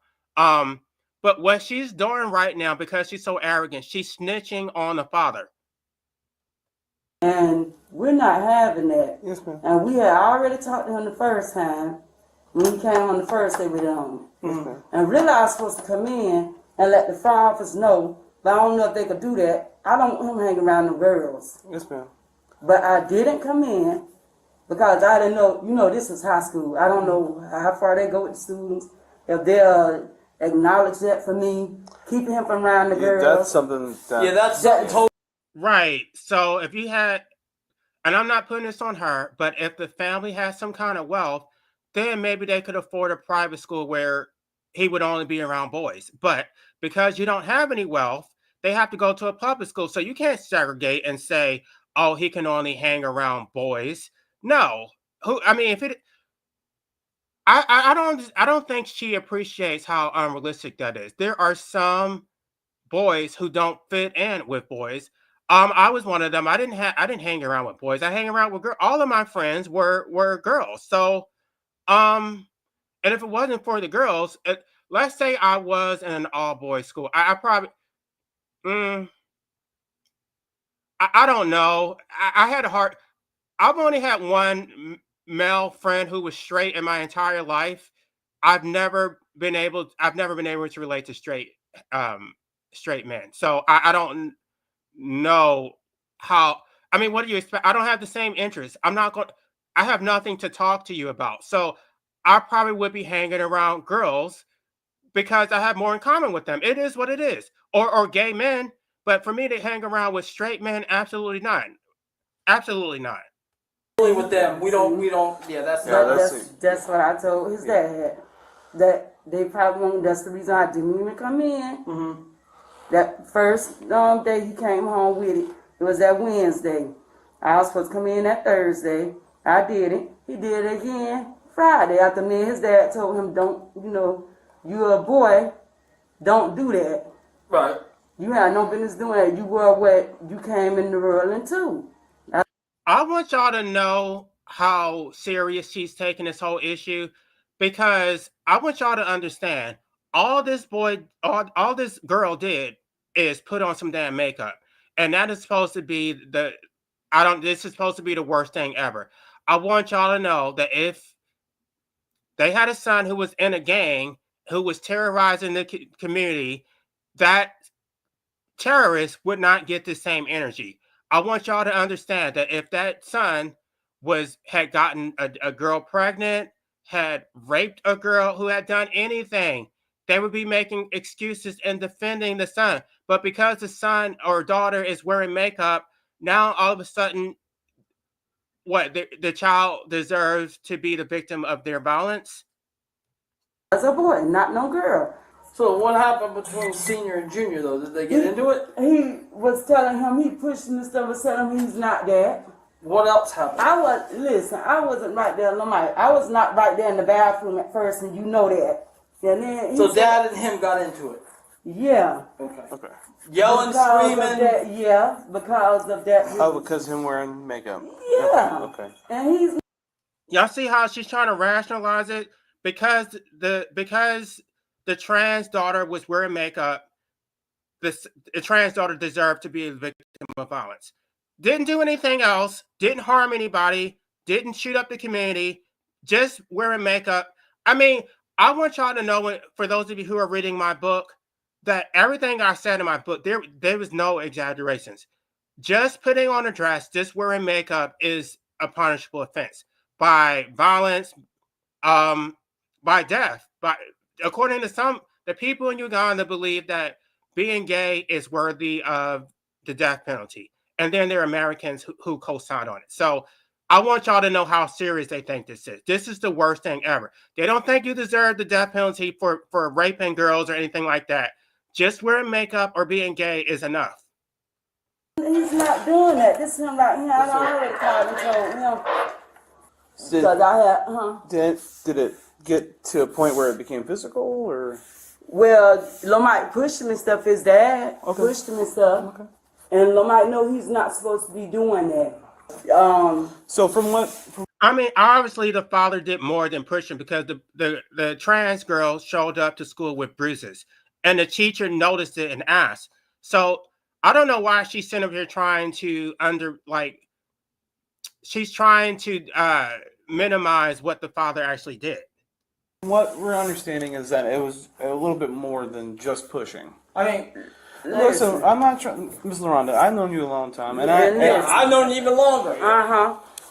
But what she's doing right now, because she's so arrogant, she's snitching on the father. And we're not having that. Yes, ma'am. And we had already talked to him the first time when he came on the first day with him. Mm-hmm. And really I was supposed to come in and let the fire office know, but I don't know if they could do that. I don't want him hanging around the girls. Yes, ma'am. But I didn't come in because I didn't know, this is high school. I don't know how far they go with the students, if they'll acknowledge that for me, keeping him from around the girls. That's something that... that's totally... Right. So if you had, and I'm not putting this on her, but if the family has some kind of wealth, then maybe they could afford a private school where he would only be around boys. But because you don't have any wealth, they have to go to a public school. So you can't segregate and say, oh, he can only hang around boys. No. I don't think she appreciates how unrealistic that is. There are some boys who don't fit in with boys. I was one of them. I didn't hang around with boys. I hang around with girls. All of my friends were girls. So, and if it wasn't for the girls, let's say I was in an all boys school, I probably, I don't know. I had a hard. I've only had one male friend who was straight in my entire life. I've never been able to relate to straight men. So I don't know how. I mean, what do you expect? I don't have the same interests. I have nothing to talk to you about. So I probably would be hanging around girls because I have more in common with them. It is what it is. Or gay men. But for me to hang around with straight men, absolutely not. Absolutely not. With them, we don't. Yeah, that's what I told his dad. That they probably won't. That's the reason I didn't even come in. Mm-hmm. That first day he came home with it. It was that Wednesday. I was supposed to come in that Thursday. I did it. He did it again Friday after me and his dad told him, don't, you're a boy, don't do that. Right. You had no business doing that. You were what you came in the world into. I want y'all to know how serious she's taking this whole issue, because I want y'all to understand all this girl did is put on some damn makeup. And that is supposed to be this is supposed to be the worst thing ever. I want y'all to know that if they had a son who was in a gang, who was terrorizing the community, that terrorist would not get the same energy. I want y'all to understand that if that son had gotten a girl pregnant, had raped a girl, who had done anything, they would be making excuses and defending the son. But because the son or daughter is wearing makeup, now all of a sudden, the child deserves to be the victim of their violence? As a boy, not no girl. So what happened between senior and junior, though? Did they get into it? He was telling him, he pushed him and stuff, was telling him he's not that. What else happened? I wasn't right there. I was not right there in the bathroom at first, and you know that. And then so Dad and him got into it? Yeah. Okay. Yelling, screaming? Because of that. Oh, because him wearing makeup. Yeah. Okay. And he's... Y'all see how she's trying to rationalize it because the trans daughter was wearing makeup. The trans daughter deserved to be a victim of violence. Didn't do anything else. Didn't harm anybody. Didn't shoot up the community. Just wearing makeup. I mean, I want y'all to know, for those of you who are reading my book, that everything I said in my book, there was no exaggerations. Just putting on a dress, just wearing makeup is a punishable offense by violence, by death. By according to some, the people in Uganda believe that being gay is worthy of the death penalty, and then there are Americans who co-sign on it. So I want y'all to know how serious they think this is. This is the worst thing ever. They don't think you deserve the death penalty for raping girls or anything like that. Just wearing makeup or being gay is enough. He's not doing that. This is him right here. I already called and told him. Because I had, Did it get to a point where it became physical, or? Well, Lil Mike pushed him and stuff. His dad pushed him and stuff. Okay. And Lil Mike know he's not supposed to be doing that. So from what? I mean, obviously the father did more than push him, because the trans girl showed up to school with bruises, and the teacher noticed it and asked. So I don't know why she's sitting up here trying to she's trying to minimize what the father actually did. What we're understanding is that it was a little bit more than just pushing. I mean, listen, I'm not trying, Miss LaRonda. I've known you a long time, and I've known you even longer.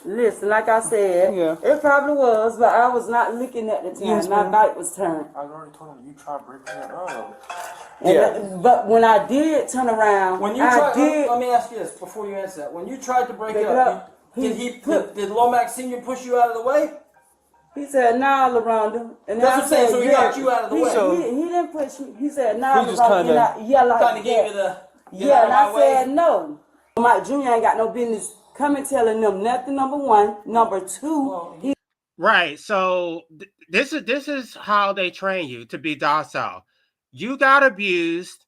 Listen, like I said, it probably was, but I was not looking at the time. Yes, my back was turned. I already told him you tried breaking it up. But when I did turn around, When you tried, let me ask you this before you answer that. When you tried to break it up, did Lomax Senior push you out of the way? He said, "Nah, LaRonda." And that's what I'm saying. So he got you out of the way. He didn't push me. He said, "Nah, he just LaRonda." Kind of gave you the and I said no. Mike Jr. ain't got no business coming telling them nothing. Number one, number two. Right. So this is how they train you to be docile. You got abused,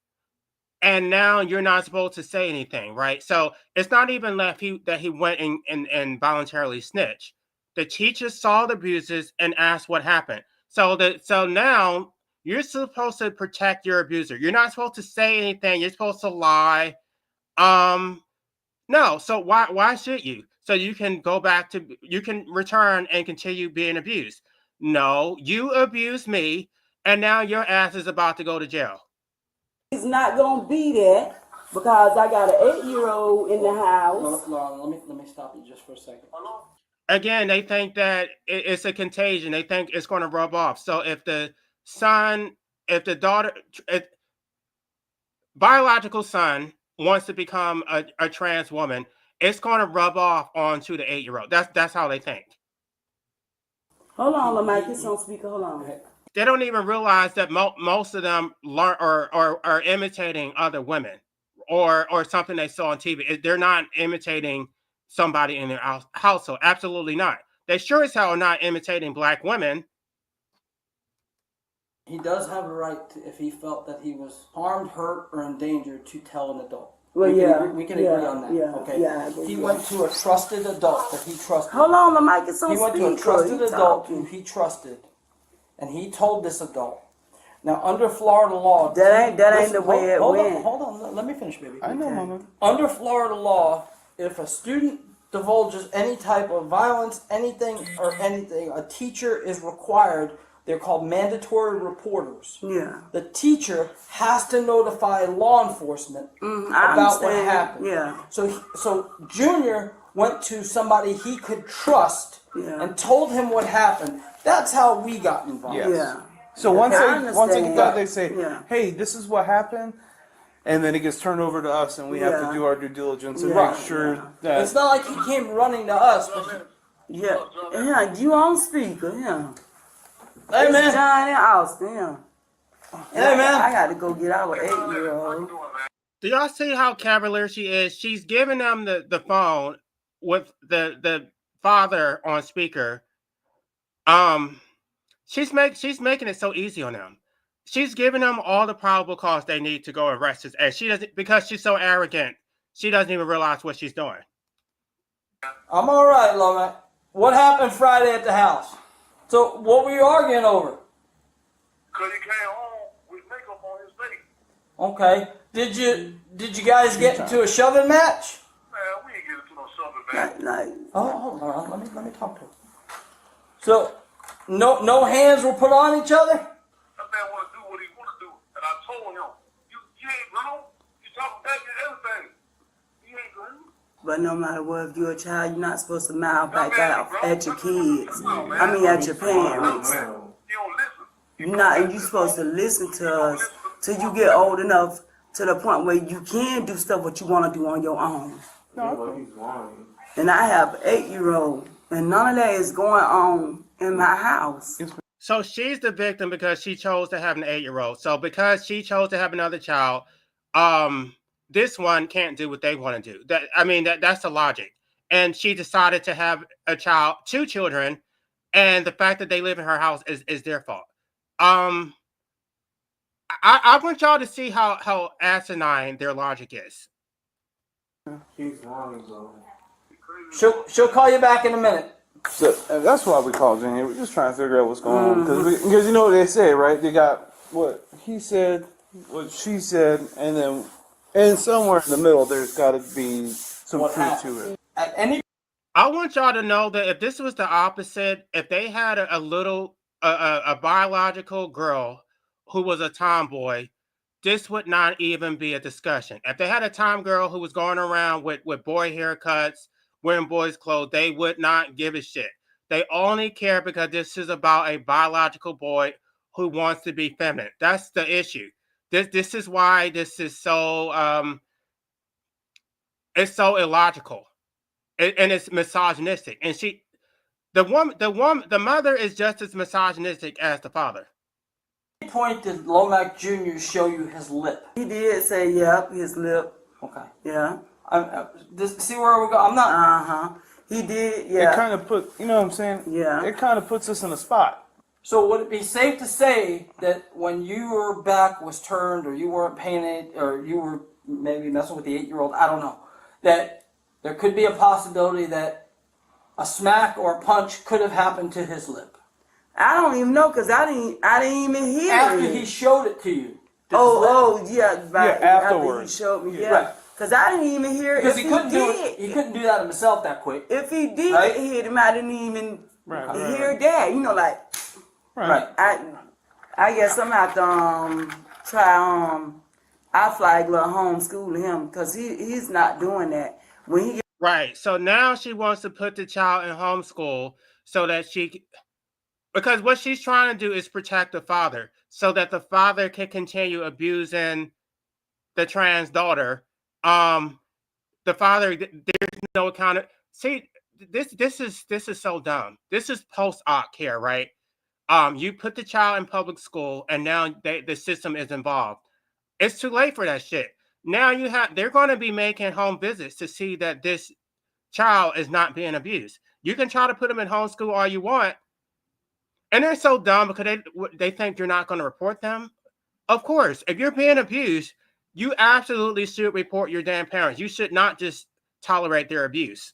and now you're not supposed to say anything, right? So it's not even that he went and voluntarily snitched. The teacher saw the bruises and asked what happened. So now you're supposed to protect your abuser. You're not supposed to say anything. You're supposed to lie. No. So why should you? So you can you can return and continue being abused. No, you abused me, and now your ass is about to go to jail. He's not gonna be there because I got an 8-year-old in the house. Let me stop you just for a second. Again, they think that it's a contagion. They think it's going to rub off. So if the biological son wants to become a trans woman, it's going to rub off onto the 8-year-old. That's how they think. Hold on, Mike. It's on speaker. Hold on. They don't even realize that most of them learn or are imitating other women or something they saw on TV. They're not imitating somebody in their household. Absolutely not. They sure as hell are not imitating black women. He does have a right to, if he felt that he was harmed, hurt, or endangered, to tell an adult. Well, we can agree on that. Okay. He went to a trusted adult that he trusted. Hold on, the mic is on speaker. He went to a trusted adult who he trusted, and he told this adult. Now, under Florida law, that ain't the way it went. Hold on, let me finish, baby. I know, Mama. Under Florida law, if a student divulges any type of violence, anything, a teacher is required. They're called mandatory reporters. Yeah. The teacher has to notify law enforcement about what happened. Yeah. So Junior went to somebody he could trust and told him what happened. That's how we got involved. Yes. Yeah. So once they get that, they say, "Hey, this is what happened," and then it gets turned over to us, and we have to do our due diligence and make sure that it's not like he came running to us. But you on speaker? Yeah. Hey, it's man. John in Austin. Yeah. Hey, man. I got to go get our 8-year-old. Do y'all see how cavalier she is? She's giving them the phone with the father on speaker. She's making it so easy on them. She's giving them all the probable cause they need to go arrest his ass. She doesn't, because she's so arrogant. She doesn't even realize what she's doing. I'm all right, Lomax. What happened Friday at the house? So what were you arguing over? Because he came home with makeup on his face. Okay. Did you guys get into a shoving match? Man, we ain't get into no something, man. Oh, hold on. Let me talk to him. So no hands were put on each other? That man want to do what he want to do. And I told him, you ain't grown. You talking back to everything. You ain't grown. But no matter what, if you're a child, you're not supposed to mouth back out at your kids. I mean, at your parents. You don't listen. You're supposed to listen to us till you get old enough to the point where you can do stuff what you want to do on your own. And I have an 8-year-old, and none of that is going on in my house. So she's the victim because she chose to have an 8-year-old. So because she chose to have another child, this one can't do what they want to do. That's the logic. And she decided to have a child, 2 children, and the fact that they live in her house is their fault. I want y'all to see how asinine their logic is. He's lying, though. She'll call you back in a minute. So that's why we called in here. We're just trying to figure out what's going on. Because you know what they say, right? They got what he said, what she said, and somewhere in the middle there's got to be some truth to it. I want y'all to know that if this was the opposite, if they had a biological girl who was a tomboy, this would not even be a discussion. If they had a tom girl who was going around with boy haircuts, wearing boys' clothes, they would not give a shit. They only care because this is about a biological boy who wants to be feminine. That's the issue. This is why this is so it's so illogical, and it's misogynistic. And the mother is just as misogynistic as the father. At what point did Lomax Jr. show you his lip? He did say, yep, his lip. Okay. Yeah. See where we go? I'm not. He did, yeah. It kind of you know what I'm saying? Yeah. It kind of puts us in a spot. So would it be safe to say that when your back was turned, or you weren't paying it, or you were maybe messing with the 8-year-old, I don't know, that there could be a possibility that a smack or a punch could have happened to his lip? I don't even know, because I didn't even hear After it. he showed it to you. Yeah, right. Afterwards. After he showed me, yeah. Right. Because I didn't even hear it. Because If he couldn't do did, it. He couldn't do that himself that quick. If he did Right? hit him, I didn't even hear Right. that. You know, like, Right. I guess I'm going to have to try I flag little homeschool him, because he's not doing that. When he Right. So now she wants to put the child in homeschool so that because what she's trying to do is protect the father so that the father can continue abusing the trans daughter. The father, there's no account. See, this is so dumb. This is post-hoc here, right? You put the child in public school, and now the system is involved. It's too late for that shit. Now they're going to be making home visits to see that this child is not being abused. You can try to put them in homeschool all you want, and they're so dumb because they think you're not going to report them. Of course, if you're being abused, you absolutely should report your damn parents. You should not just tolerate their abuse.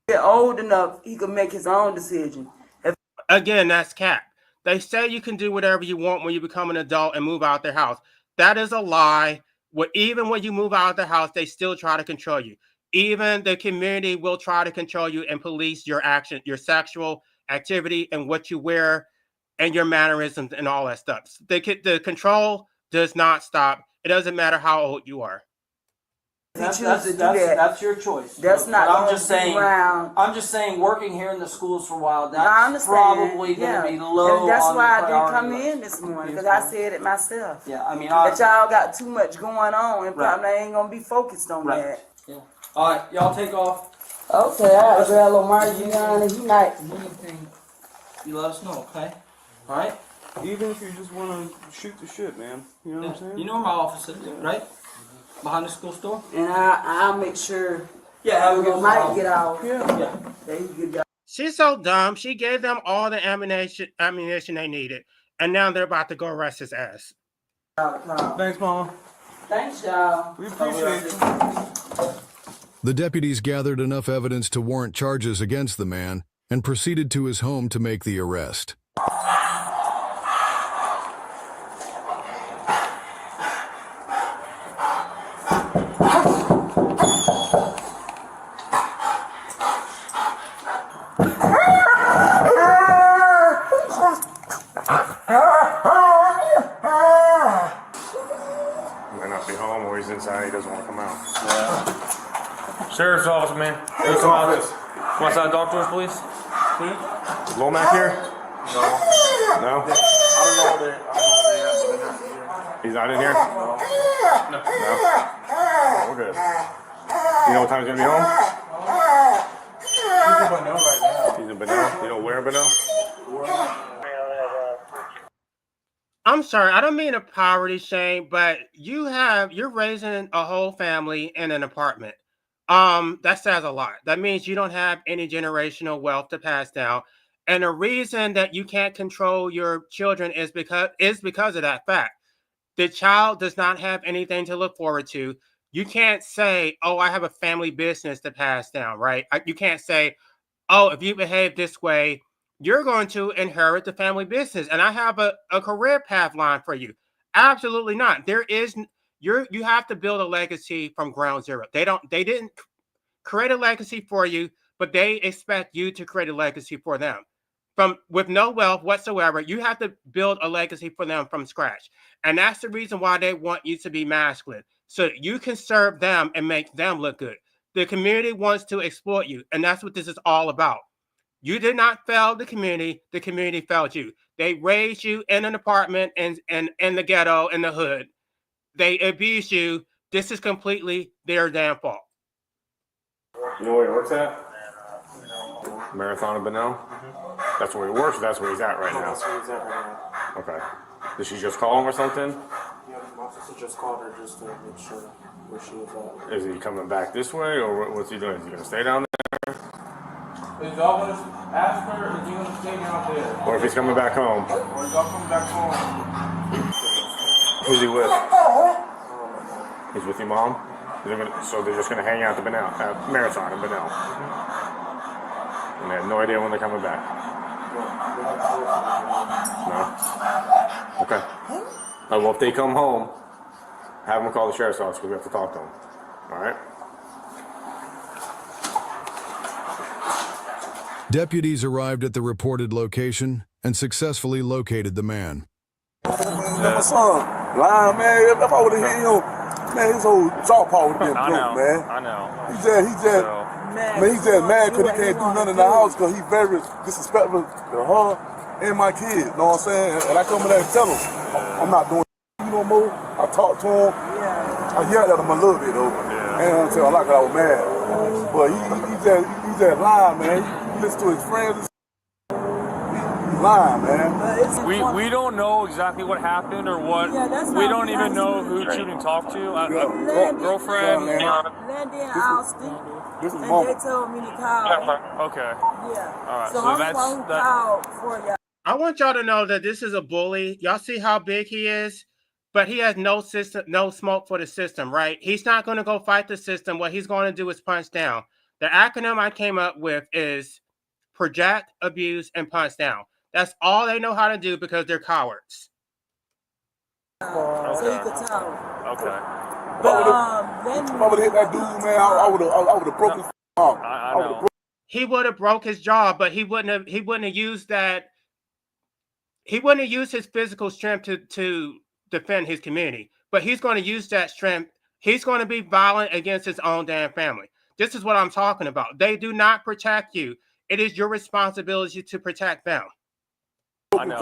get old enough, he could make his own decision. Again, that's cap. They say you can do whatever you want when you become an adult and move out their house. That is a lie. Even when you move out of the house, they still try to control you. Even the community will try to control you and police your action, your sexual activity, and what you wear, and your mannerisms, and all that stuff. The control does not stop. It doesn't matter how old you are. That's your choice. That's not. I'm just saying. I'm just saying. Working here in the schools for a while, that's probably going to be low. And that's on why the I didn't come priority in this morning, because I said it myself. Yeah, I mean, that y'all got too much going on, and Right. probably ain't gonna be focused on that. Yeah. All right, y'all take off. Okay, I grab a little Margie and he might. You let us know, okay? All right. Even if you just want to shoot the shit, man. You know what I'm saying? You know where my office is, right? Behind the school store. And I'll make sure. Yeah, have a good might get out. Yeah. They get out. She's so dumb. She gave them all the ammunition they needed, and now they're about to go arrest his ass. Thanks, Mama. Thanks, y'all. We appreciate you. The deputies gathered enough evidence to warrant charges against the man and proceeded to his home to make the arrest. Might not be home or he's inside, he doesn't want to come out. Yeah. Sheriff's office, man. Can you come out? Come outside, talk to us, please. Is Lomac here? No. No? I don't know what they have, but they're not here. He's not in here? No. Oh, we're good. You know what time he's gonna be home? He's in Bonneau right now. He's in Bonneau? You know where in Bonneau? I'm sorry, I don't mean to poverty shame, but you're raising a whole family in an apartment. That says a lot. That means you don't have any generational wealth to pass down. And the reason that you can't control your children is because of that fact. The child does not have anything to look forward to. You can't say, "Oh, I have a family business to pass down," right? You can't say, "Oh, if you behave this way, you're going to inherit the family business and I have a career path line for you." Absolutely not. You have to build a legacy from ground zero. They didn't create a legacy for you, but they expect you to create a legacy for them. With no wealth whatsoever, you have to build a legacy for them from scratch. And that's the reason why they want you to be masculine, so that you can serve them and make them look good. The community wants to exploit you, and that's what this is all about. You did not fail the community failed you. They raised you in an apartment and in the ghetto, in the hood. They abused you. This is completely their damn fault. You know where he works at? Marathon in Bonneau? That's where he works, or that's where he's at right now? That's where he's at right now. Okay. Did she just call him or something? Yeah, my sister just called her just to make sure where she was at. Is he coming back this way, or what's he doing? Is he going to stay down there? Is y'all going to ask her, or is he going to stay down there? Or if he's coming back home? Or is y'all coming back home? Who's he with? He's with your mom? So they're just going to hang out at the Marathon in Bonneau. And they have no idea when they're coming back. No? Okay. Well, if they come home, have them call the sheriff's office because we have to talk to them. All right? Deputies arrived at the reported location and successfully located the man. My son, lying, man. If I would have hit him, man, his whole jaw paw would have been broke, man. I know. He's just mad because he can't do nothing in the house because he's very disrespectful to her and my kids. You know what I'm saying? And I come in there and tell him, I'm not doing no more. I talk to him. I yelled at him a little bit though. And until I was mad. But he's just lying, man. He listens to his friends. He's lying, man. We don't know exactly what happened or what. We don't even know who shooting talked to. Girlfriend. Landon Austin. This is and mama. they told me to call. Okay. Yeah. All right. So I'm the one who called for y'all. I want y'all to know that this is a bully. Y'all see how big he is? But he has no system, no smoke for the system, right? He's not going to go fight the system. What he's going to do is punch down. The acronym I came up with is project, abuse, and punch down. That's all they know how to do because they're cowards. So you could tell. Okay. If I would have hit that dude, man, I would have broken his arm. I know. He would have broke his jaw, but he wouldn't have used that. He wouldn't have used his physical strength to defend his community. But he's going to use that strength. He's going to be violent against his own damn family. This is what I'm talking about. They do not protect you. It is your responsibility to protect them. I know.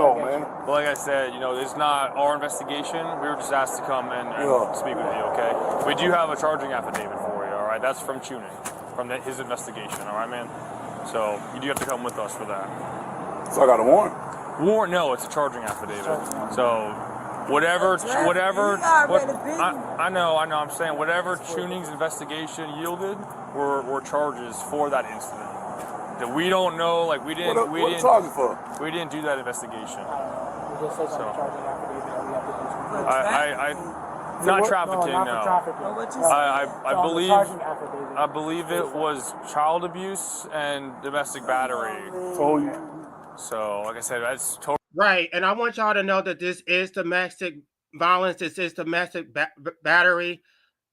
But like I said, it's not our investigation. We were just asked to come and speak with you, okay? We do have a charging affidavit for you, all right? That's from Tuning, from his investigation, all right, man? So you do have to come with us for that. So I got a warrant? Warrant? No, it's a charging affidavit. So whatever, I know, I'm saying whatever Tuning's investigation yielded were charges for that incident. That we don't know, like we didn't charge for? We didn't do that investigation. Not trafficking, not no. for trafficking. Well, what you I believe it was child abuse and domestic battery. So, like I said, that's totally Right. And I want y'all to know that this is domestic violence. This is domestic battery.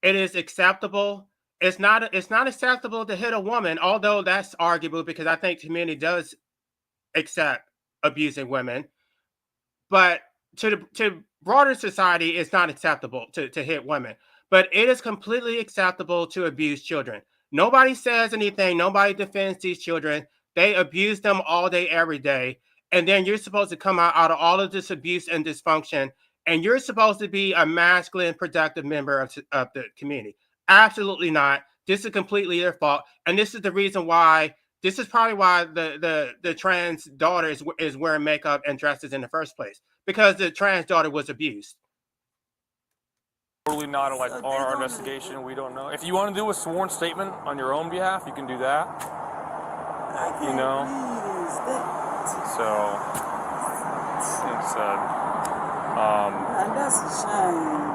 It is acceptable. It's not acceptable to hit a woman, although that's arguable because I think the community does accept abusing women. But to broader society, it's not acceptable to hit women. But it is completely acceptable to abuse children. Nobody says anything. Nobody defends these children. They abuse them all day, every day. And then you're supposed to come out of all of this abuse and dysfunction, and you're supposed to be a masculine, productive member of the community. Absolutely not. This is completely their fault. And this is the reason why this is probably why the trans daughter is wearing makeup and dresses in the first place, because the trans daughter was abused. not like our investigation. We don't know. If you want to do a sworn statement on your own behalf, you can do that. You know. So it's and that's a shame.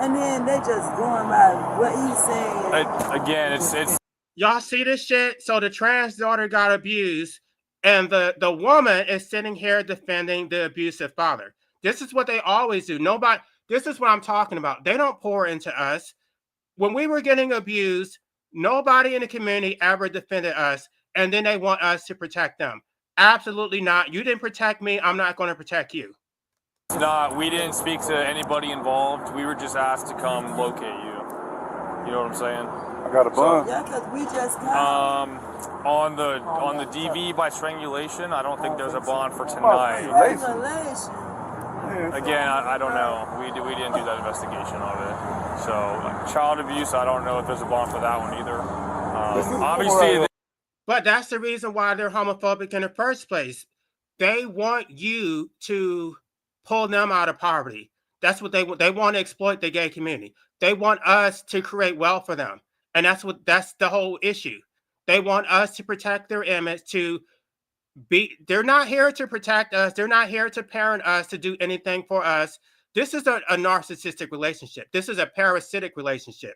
And then they just going by what he's saying. Again, it's Y'all see this shit? So the trans daughter got abused, and the woman is sitting here defending the abusive father. This is what they always do. Nobody. This is what I'm talking about. They don't pour into us. When we were getting abused, nobody in the community ever defended us, and then they want us to protect them. Absolutely not. You didn't protect me. I'm not going to protect you. It's not. We didn't speak to anybody involved. We were just asked to come locate you. You know what I'm saying? I got a bond. Yeah, because we just on the DV by strangulation, I don't think there's a bond for tonight. Again, I don't know. We didn't do that investigation of it. So child abuse, I don't know if there's a bond for that one either. Obviously, but that's the reason why they're homophobic in the first place. They want you to pull them out of poverty. That's what they want. They want to exploit the gay community. They want us to create wealth for them. And that's the whole issue. They want us to protect their image, they're not here to protect us. They're not here to parent us, to do anything for us. This is a narcissistic relationship. This is a parasitic relationship.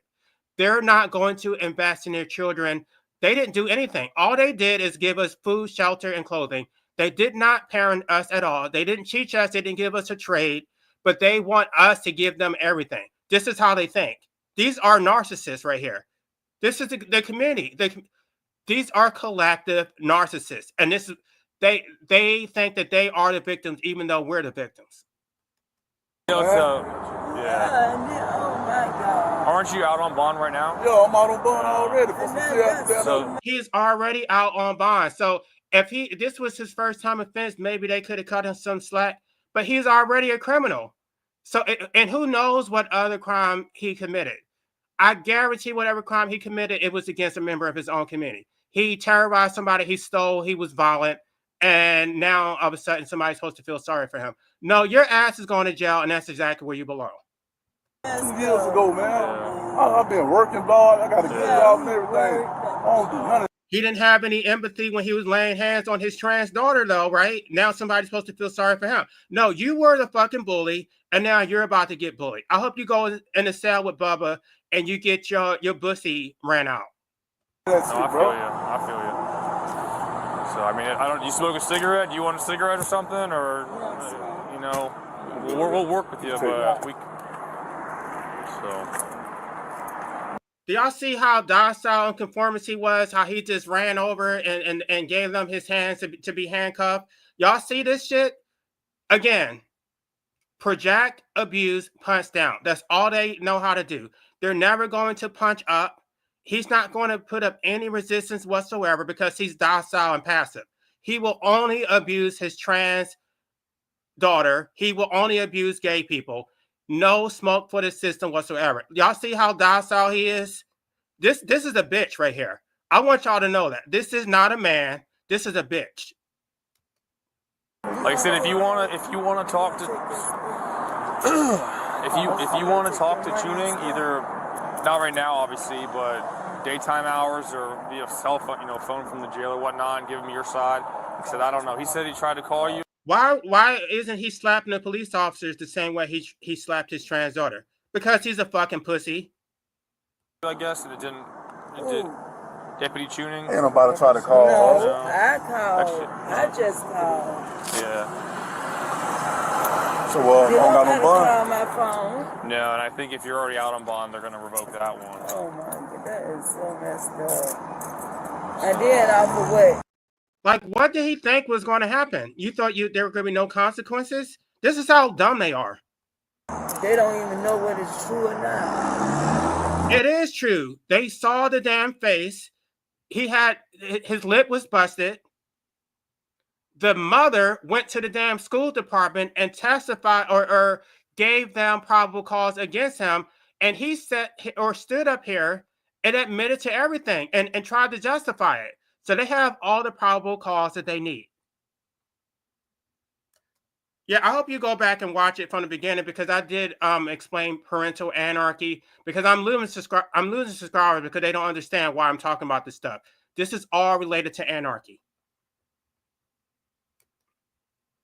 They're not going to invest in their children. They didn't do anything. All they did is give us food, shelter, and clothing. They did not parent us at all. They didn't teach us. They didn't give us a trade, but they want us to give them everything. This is how they think. These are narcissists right here. This is the community. These are collective narcissists. And this is they think that they are the victims, even though we're the victims. yeah. Oh my God. Aren't you out on bond right now? Yo, I'm out on bond already. So he's already out on bond. So if this was his first time offense, maybe they could have cut him some slack. But he's already a criminal. So and who knows what other crime he committed? I guarantee whatever crime he committed, it was against a member of his own community. He terrorized somebody. He stole. He was violent. And now, all of a sudden, somebody's supposed to feel sorry for him. No, your ass is going to jail, and that's exactly where you belong. 2 years ago, man. I've been working, dog. I got a good job and everything. I don't do none of He didn't have any empathy when he was laying hands on his trans daughter, though, right? Now somebody's supposed to feel sorry for him. No, you were the fucking bully, and now you're about to get bullied. I hope you go in the cell with Bubba and you get your bussy ran out. I feel you. So I mean, you smoke a cigarette? Do you want a cigarette or something, or you know, we'll work with you, but we. So. Do y'all see how docile and conformist he was? How he just ran over and gave them his hands to be handcuffed? Y'all see this shit? Again, project, abuse, punch down. That's all they know how to do. They're never going to punch up. He's not going to put up any resistance whatsoever because he's docile and passive. He will only abuse his trans daughter. He will only abuse gay people. No smoke for the system whatsoever. Y'all see how docile he is? This is a bitch right here. I want y'all to know that. This is not a man. This is a bitch. Like I said, if you wanna talk to if you want to talk to Tuning, either not right now, obviously, but daytime hours or via cell phone, phone from the jail or whatnot, and give him your side. He said, I don't know. He said he tried to call you. Why isn't he slapping the police officers the same way he slapped his trans daughter? Because he's a fucking pussy. I guess, and it didn't. It did. Deputy tuning. Ain't nobody try to call. No, No. I called. Actually, I just called. Yeah. So, You don't don't got gotta no bond? call my phone. No, and I think if you're already out on bond, they're gonna revoke that one. Oh my god, that is so messed up. And then off of what? Like, what did he think was going to happen? You thought there were going to be no consequences? This is how dumb they are. They don't even know whether it's true or not. It is true. They saw the damn face. His lip was busted. The mother went to the damn school department and testified or gave them probable cause against him. And he stood up here and admitted to everything and tried to justify it. So they have all the probable cause that they need. Yeah, I hope you go back and watch it from the beginning because I did explain parental anarchy because I'm losing subscribers because they don't understand why I'm talking about this stuff. This is all related to anarchy.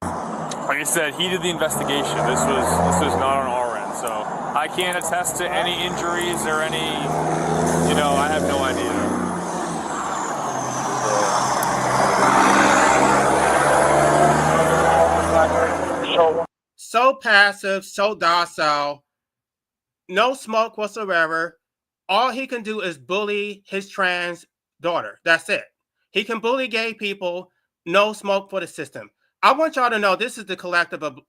Like I said, he did the investigation. This was not on our end, so I can't attest to any injuries or any. I have no idea. So passive, so docile, no smoke whatsoever. All he can do is bully his trans daughter. That's it. He can bully gay people, no smoke for the system. I want y'all to know this is the collective of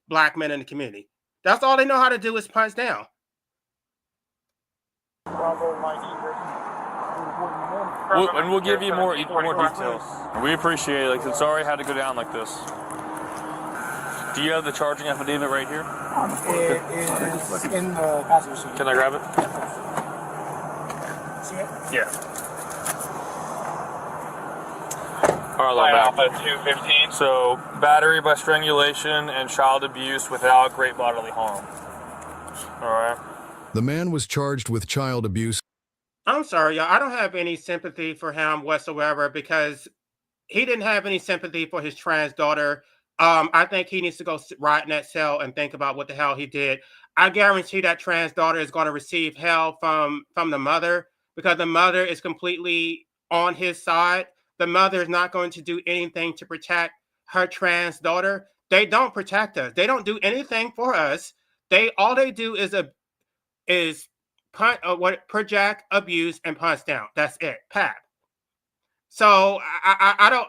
black men in the community. That's all they know how to do is punch down. We'll give you more details. We appreciate it. Like, sorry it had to go down like this. Do you have the charging affidavit right here? It is in the passenger seat. Can I grab it? See it? Yeah. All right, Alpha 215. So, battery by strangulation and child abuse without great bodily harm. All right. The man was charged with child abuse. I'm sorry, y'all. I don't have any sympathy for him whatsoever because he didn't have any sympathy for his trans daughter. I think he needs to go rot in that cell and think about what the hell he did. I guarantee that trans daughter is going to receive hell from the mother because the mother is completely on his side. The mother is not going to do anything to protect her trans daughter. They don't protect us. They don't do anything for us. All they do is project, abuse, and punch down. That's it. Pat. So I don't.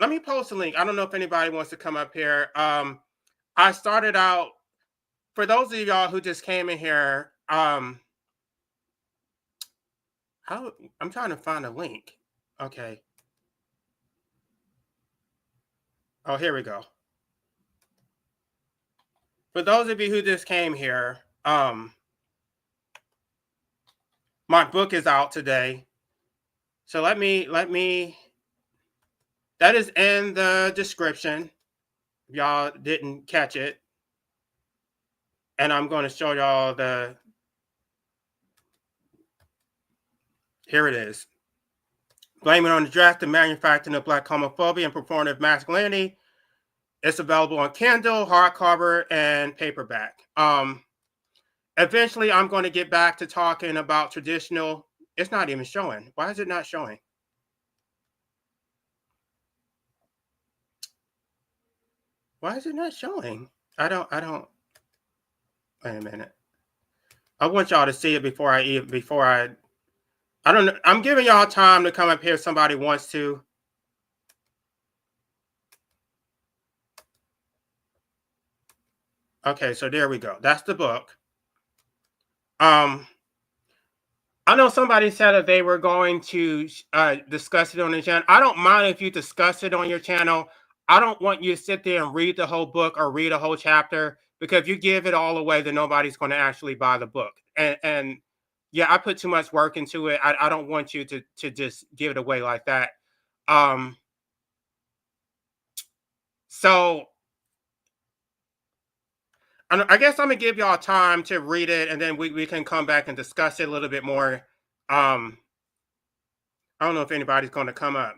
Let me post a link. I don't know if anybody wants to come up here. I started out, for those of y'all who just came in here, I'm trying to find a link. Okay. Oh, here we go. For those of you who just came here, my book is out today. So let me, that is in the description. If y'all didn't catch it. And I'm going to show y'all here it is. Blaming on the draft and manufacturing of black homophobia and performative masculinity. It's available on Kindle, hardcover, and paperback. Eventually, I'm going to get back to talking about traditional. It's not even showing. Why is it not showing? Why is it not showing? I don't. Wait a minute. I want y'all to see it before I don't know. I'm giving y'all time to come up here if somebody wants to. Okay, so there we go. That's the book. I know somebody said that they were going to discuss it on the channel. I don't mind if you discuss it on your channel. I don't want you to sit there and read the whole book or read a whole chapter, because if you give it all away, then nobody's going to actually buy the book. And yeah, I put too much work into it. I don't want you to just give it away like that. So I guess I'm gonna give y'all time to read it, and then we can come back and discuss it a little bit more. I don't know if anybody's going to come up.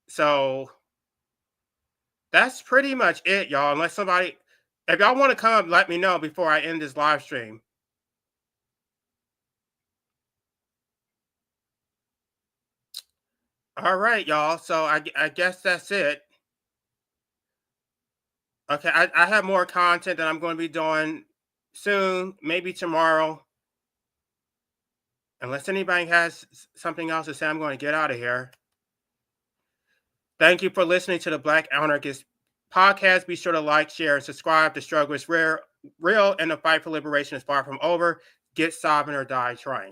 So that's pretty much it, y'all. Unless somebody, If y'all want to come, let me know before I end this live stream. All right, y'all. So I guess that's it. Okay, I have more content that I'm going to be doing soon, maybe tomorrow. Unless anybody has something else to say, I'm going to get out of here. Thank you for listening to the Black Anarchist podcast. Be sure to like, share, and subscribe. The struggle is real, and the fight for liberation is far from over. Get sovereign or die trying.